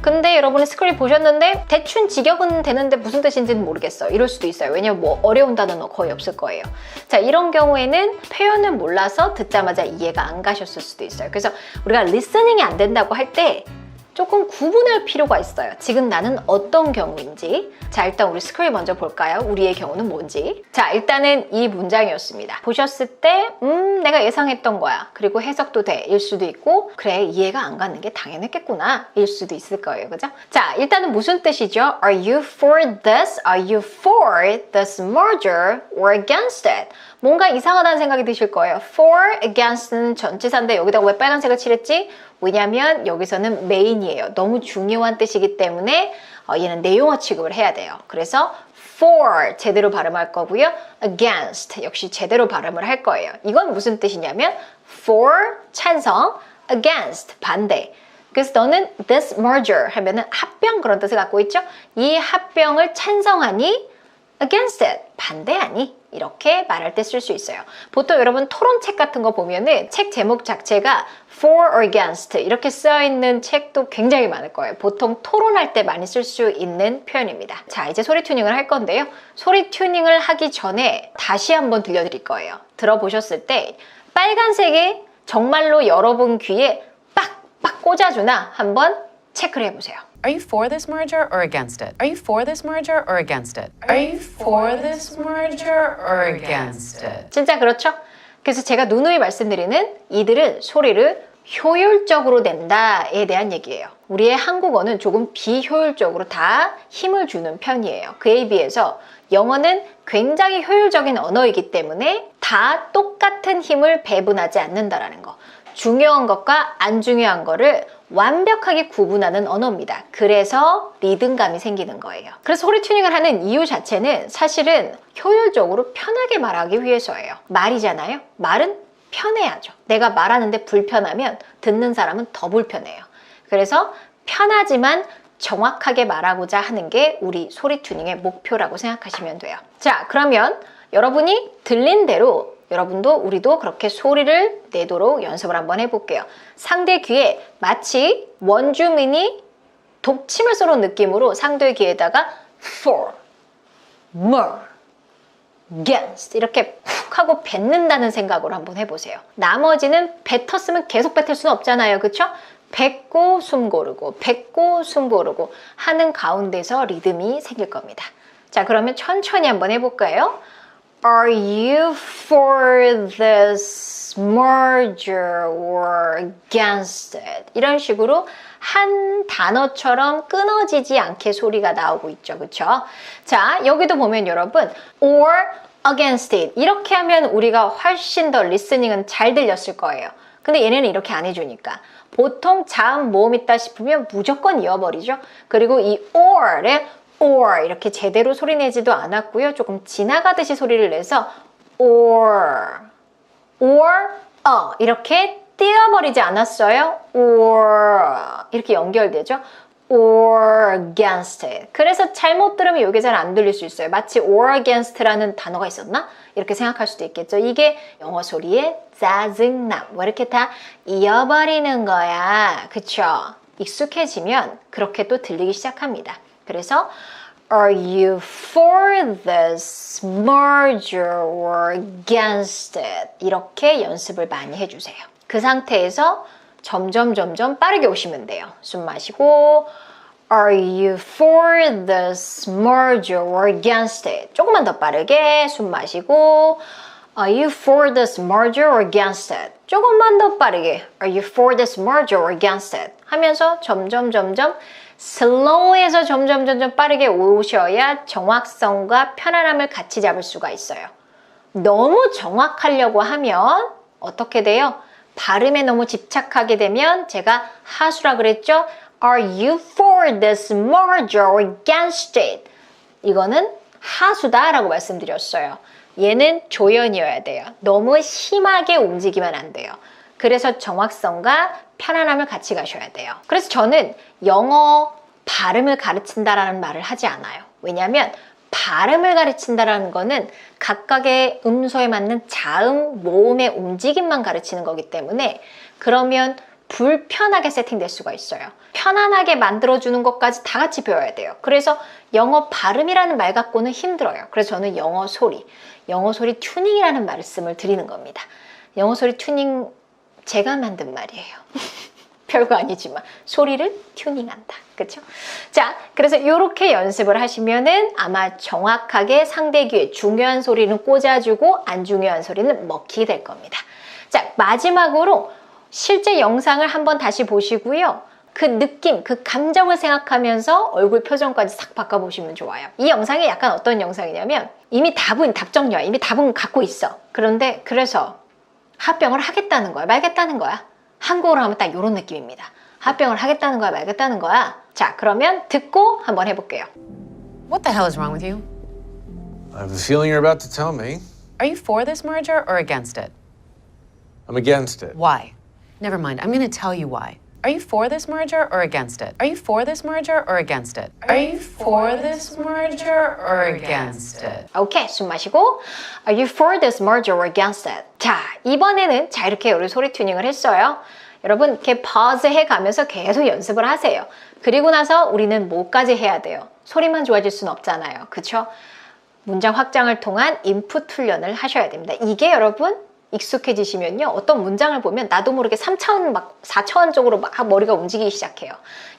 근데 여러분이 스크립 보셨는데 대충 직역은 되는데 무슨 뜻인지는 모르겠어 이럴 수도 있어요. 왜냐면 뭐 어려운 단어는 거의 없을 거예요. 자, 이런 경우에는 표현을 몰라서 듣자마자 이해가 안 가셨을 수도 있어요. 그래서 우리가 리스닝이 안 된다고 할 때 조금 구분할 필요가 있어요. 지금 나는 어떤 경우인지. 자, 일단 우리 스크립 먼저 볼까요? 우리의 경우는 뭔지. 자, 일단은 이 문장이었습니다. 보셨을 때 내가 예상했던 거야. 그리고 해석도 돼. 일 수도 있고, 그래, 이해가 안 가는 게 당연했겠구나. 일 수도 있을 거예요. 그죠? 자, 일단은 무슨 뜻이죠? Are you for this? Are you for this merger or against it? 뭔가 이상하다는 생각이 드실 거예요. For, against는 전치사인데 여기다가 왜 빨간색을 칠했지? 왜냐면 여기서는 메인이에요. 너무 중요한 뜻이기 때문에 얘는 내용어 취급을 해야 돼요. 그래서 for 제대로 발음할 거고요. against 역시 제대로 발음을 할 거예요. 이건 무슨 뜻이냐면 for 찬성, against 반대. 그래서 너는 this merger 하면은 합병 그런 뜻을 갖고 있죠. 이 합병을 찬성하니 against it 반대하니 이렇게 말할 때 쓸 수 있어요. 보통 여러분 토론책 같은 거 보면은 책 제목 자체가 for or against 이렇게 써 있는 책도 굉장히 많을 거예요. 보통 토론할 때 많이 쓸 수 있는 표현입니다. 자, 이제 소리 튜닝을 할 건데요. 소리 튜닝을 하기 전에 다시 한번 들려드릴 거예요. 들어보셨을 때 빨간색이 정말로 여러분 귀에 빡빡 꽂아주나 한번 체크를 해보세요. Are you for this merger or against it? Are you for this merger or against it? Are you for this merger or against it? 진짜 그렇죠? 그래서 제가 누누이 말씀드리는 이들은 소리를 효율적으로 낸다에 대한 얘기예요. 우리의 한국어는 조금 비효율적으로 다 힘을 주는 편이에요. 그에 비해서 영어는 굉장히 효율적인 언어이기 때문에 다 똑같은 힘을 배분하지 않는다라는 거. 중요한 것과 안 중요한 거를 완벽하게 구분하는 언어입니다. 그래서 리듬감이 생기는 거예요. 그래서 소리 튜닝을 하는 이유 자체는 사실은 효율적으로 편하게 말하기 위해서예요. 말이잖아요. 말은 편해야죠. 내가 말하는데 불편하면 듣는 사람은 더 불편해요. 그래서 편하지만 정확하게 말하고자 하는 게 우리 소리 튜닝의 목표라고 생각하시면 돼요. 자, 그러면 여러분이 들린 대로 여러분도 우리도 그렇게 소리를 내도록 연습을 한번 해볼게요. 상대 귀에 마치 원주민이 독침을 쏘는 느낌으로 상대 귀에다가 for, more, against 이렇게 푹 하고 뱉는다는 생각으로 한번 해보세요. 나머지는 뱉었으면 계속 뱉을 수는 없잖아요. 그쵸? 뱉고 숨 고르고 뱉고 숨 고르고 하는 가운데서 리듬이 생길 겁니다. 자, 그러면 천천히 한번 해볼까요? Are you for this merger or against it? 이런 식으로 한 단어처럼 끊어지지 않게 소리가 나오고 있죠. 그쵸? 자, 여기도 보면 여러분 or against it 이렇게 하면 우리가 훨씬 더 리스닝은 잘 들렸을 거예요. 근데 얘네는 이렇게 안 해주니까 보통 자음 모음 있다 싶으면 무조건 이어버리죠. 그리고 이 or를 or 이렇게 제대로 소리 내지도 않았고요. 조금 지나가듯이 소리를 내서 or 이렇게 띄어버리지 않았어요. or 이렇게 연결되죠. or against it. 그래서 잘못 들으면 이게 잘 안 들릴 수 있어요. 마치 or against라는 단어가 있었나? 이렇게 생각할 수도 있겠죠. 이게 영어 소리의 짜증남. 왜 이렇게 다 이어버리는 거야. 그쵸? 익숙해지면 그렇게 또 들리기 시작합니다. 그래서 Are you for this merger or against it? 이렇게 연습을 많이 해주세요. 그 상태에서 점점 빠르게 오시면 돼요. 숨 마시고 Are you for this merger or against it? 조금만 더 빠르게 숨 마시고 Are you for this merger or against it? 조금만 더 빠르게. Are you for this merger or against it? 하면서 점점 slow에서 점점 빠르게 오셔야 정확성과 편안함을 같이 잡을 수가 있어요. 너무 정확하려고 하면 어떻게 돼요? 발음에 너무 집착하게 되면 제가 하수라 그랬죠? Are you for this merger or against it? 이거는 하수다 라고 말씀드렸어요. 얘는 조연이어야 돼요. 너무 심하게 움직이면 안 돼요. 그래서 정확성과 편안함을 같이 가셔야 돼요. 그래서 저는 영어 발음을 가르친다라는 말을 하지 않아요. 왜냐하면 발음을 가르친다라는 거는 각각의 음소에 맞는 자음, 모음의 움직임만 가르치는 거기 때문에 그러면 불편하게 세팅될 수가 있어요. 편안하게 만들어주는 것까지 다 같이 배워야 돼요. 그래서 영어 발음이라는 말 갖고는 힘들어요. 그래서 저는 영어 소리 튜닝이라는 말씀을 드리는 겁니다. 영어 소리 튜닝 제가 만든 말이에요. 별거 아니지만 소리를 튜닝한다. 그렇죠? 자, 그래서 이렇게 연습을 하시면은 아마 정확하게 상대 귀에 중요한 소리는 꽂아주고 안 중요한 소리는 먹히게 될 겁니다. 자, 마지막으로 실제 영상을 한번 다시 보시고요. 그 느낌, 그 감정을 생각하면서 얼굴 표정까지 싹 바꿔보시면 좋아요. 이 영상이 약간 어떤 영상이냐면 이미 답정녀야. 이미 답은 갖고 있어. 그런데 그래서 합병을 하겠다는 거야, 말겠다는 거야. 한국어로 하면 딱 이런 느낌입니다. 합병을 하겠다는 거야, 말겠다는 거야. 자, 그러면 듣고 한번 해볼게요. What the hell is wrong with you? I have a feeling you're about to tell me. Are you for this merger or against it? I'm against it. Why? Never mind, I'm going to tell you why. Are you for this merger or against it? Are you for this merger or against it? Are you for this merger or against it? 오케이, 숨 마시고 Are you for this merger or against it? 자, 이번에는 자 이렇게 우리 소리 튜닝을 했어요. 여러분 이렇게 pause 해가면서 계속 연습을 하세요. 그리고 나서 우리는 뭐까지 해야 돼요? 소리만 좋아질 수는 없잖아요. 그쵸? 문장 확장을 통한 인풋 훈련을 하셔야 됩니다. 이게 여러분 익숙해지시면요. 어떤 문장을 보면 나도 모르게 3차원 막 4차원 쪽으로 막 머리가 움직이기 시작해요.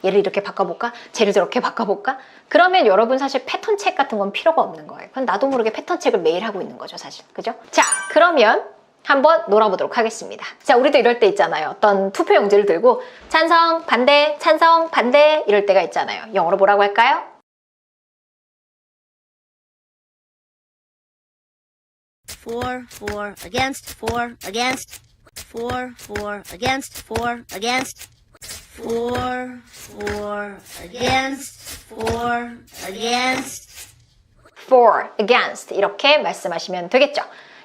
얘를 이렇게 바꿔볼까? 쟤를 저렇게 바꿔볼까? 그러면 여러분 사실 패턴책 같은 건 필요가 없는 거예요. 그건 나도 모르게 패턴책을 매일 하고 있는 거죠, 사실. 그죠? 자, 그러면 한번 놀아보도록 하겠습니다. 자, 우리도 이럴 때 있잖아요. 어떤 투표 용지를 들고 찬성, 반대, 찬성, 반대 이럴 때가 있잖아요. 영어로 뭐라고 할까요? For, against, against, for, against, against, for, against, against. For, against 이렇게 말씀하시면 되겠죠.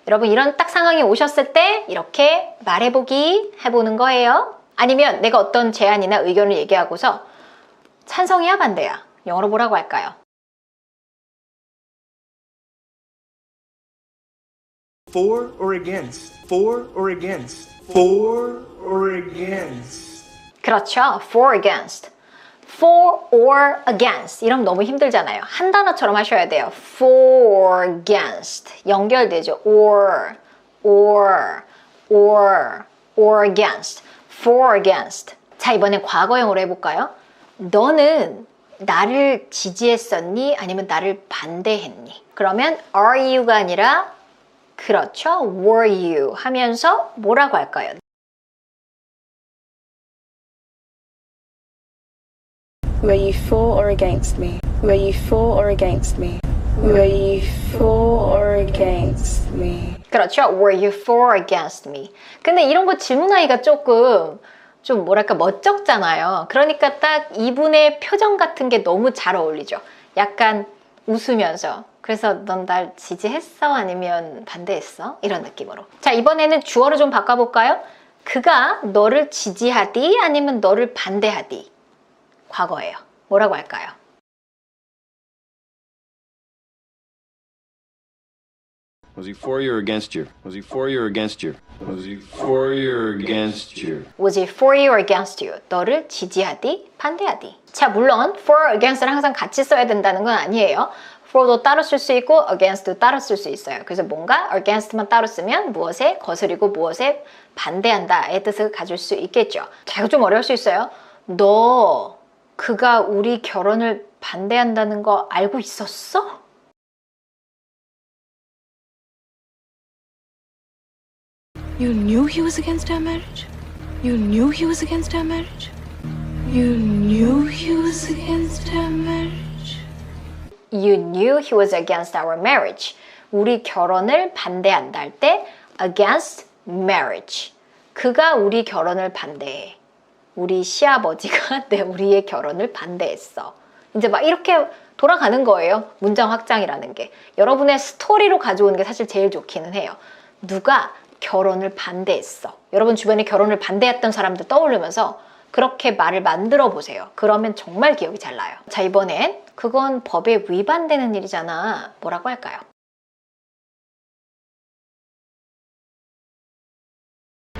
여러분 이런 딱 상황이 오셨을 때 이렇게 말해보기 해보는 거예요. 아니면 내가 어떤 제안이나 의견을 얘기하고서 찬성이야 반대야 영어로 뭐라고 할까요? For or against? For or against? For or against? 그렇죠. For against. For or against. 이러면 너무 힘들잖아요. 한 단어처럼 하셔야 돼요. For against. 연결되죠. or against. For against. 자, 이번엔 과거형으로 해볼까요? 너는 나를 지지했었니? 아니면 나를 반대했니? 그러면 are you가 아니라 그렇죠. were you 하면서 뭐라고 할까요? Were you for or against me? Were you for or against me? Were you for or against me? 그렇죠. Were you for or against me? 근데 이런 거 질문하기가 조금 좀 뭐랄까 멋쩍잖아요. 그러니까 딱 이분의 표정 같은 게 너무 잘 어울리죠. 약간 웃으면서 그래서 넌 날 지지했어? 아니면 반대했어? 이런 느낌으로. 자, 이번에는 주어를 좀 바꿔볼까요? 그가 너를 지지하디? 아니면 너를 반대하디? 과거예요. 뭐라고 할까요? Was he for you or against you? Was he for you or against you? Was he for you or against you? Was he for you or against you? 너를 지지하디? 반대하디? 자, 물론 for, against를 항상 같이 써야 된다는 건 아니에요. for도 따로 쓸 수 있고 against도 따로 쓸 수 있어요. 그래서 뭔가 against만 따로 쓰면 무엇에 거스리고 무엇에 반대한다의 뜻을 가질 수 있겠죠. 자, 이거 좀 어려울 수 있어요. 너 그가 우리 결혼을 반대한다는 거 알고 있었어? You knew he was against our marriage? You knew he was against our marriage? You knew he was against our marriage? You knew he was against our marriage. 우리 결혼을 반대한다 할 때 against marriage. 그가 우리 결혼을 반대해. 우리 시아버지가 우리의 결혼을 반대했어. 이제 막 이렇게 돌아가는 거예요. 문장 확장이라는 게. 여러분의 스토리로 가져오는 게 사실 제일 좋기는 해요. 누가 결혼을 반대했어. 여러분 주변에 결혼을 반대했던 사람들 떠올리면서 그렇게 말을 만들어 보세요. 그러면 정말 기억이 잘 나요. 자, 이번엔 그건 법에 위반되는 일이잖아. 뭐라고 할까요?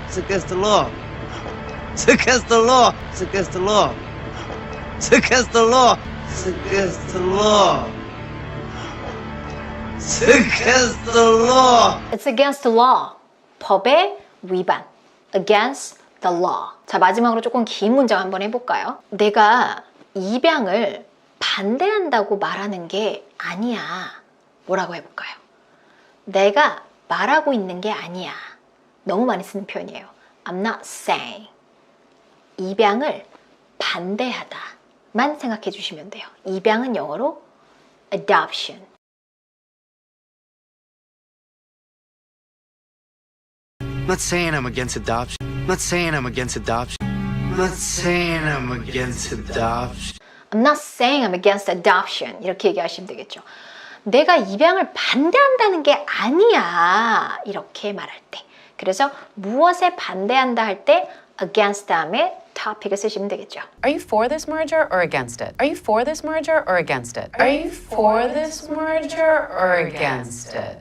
It's against the law. It's against the law. It's against the law. It's against the law. It's against the law. It's against the law. It's against the law. 법의 위반. Against the law. 자, 마지막으로 조금 긴 문장 한번 해볼까요? 내가 입양을 반대한다고 말하는 게 아니야. 뭐라고 해볼까요? 내가 말하고 있는 게 아니야. 너무 많이 쓰는 표현이에요. I'm not saying. 입양을 반대하다만 생각해 주시면 돼요. 입양은 영어로 adoption. I'm not saying I'm against adoption. I'm not saying I'm against adoption. I'm not saying I'm against adoption. I'm not saying I'm against adoption. 이렇게 얘기하시면 되겠죠. 내가 입양을 반대한다는 게 아니야. 이렇게 말할 때. 그래서 무엇에 반대한다 할 때 against 다음에 topic을 쓰시면 되겠죠. Are you for this merger or against it? Are you for this merger or against it? Are you for this merger or against it?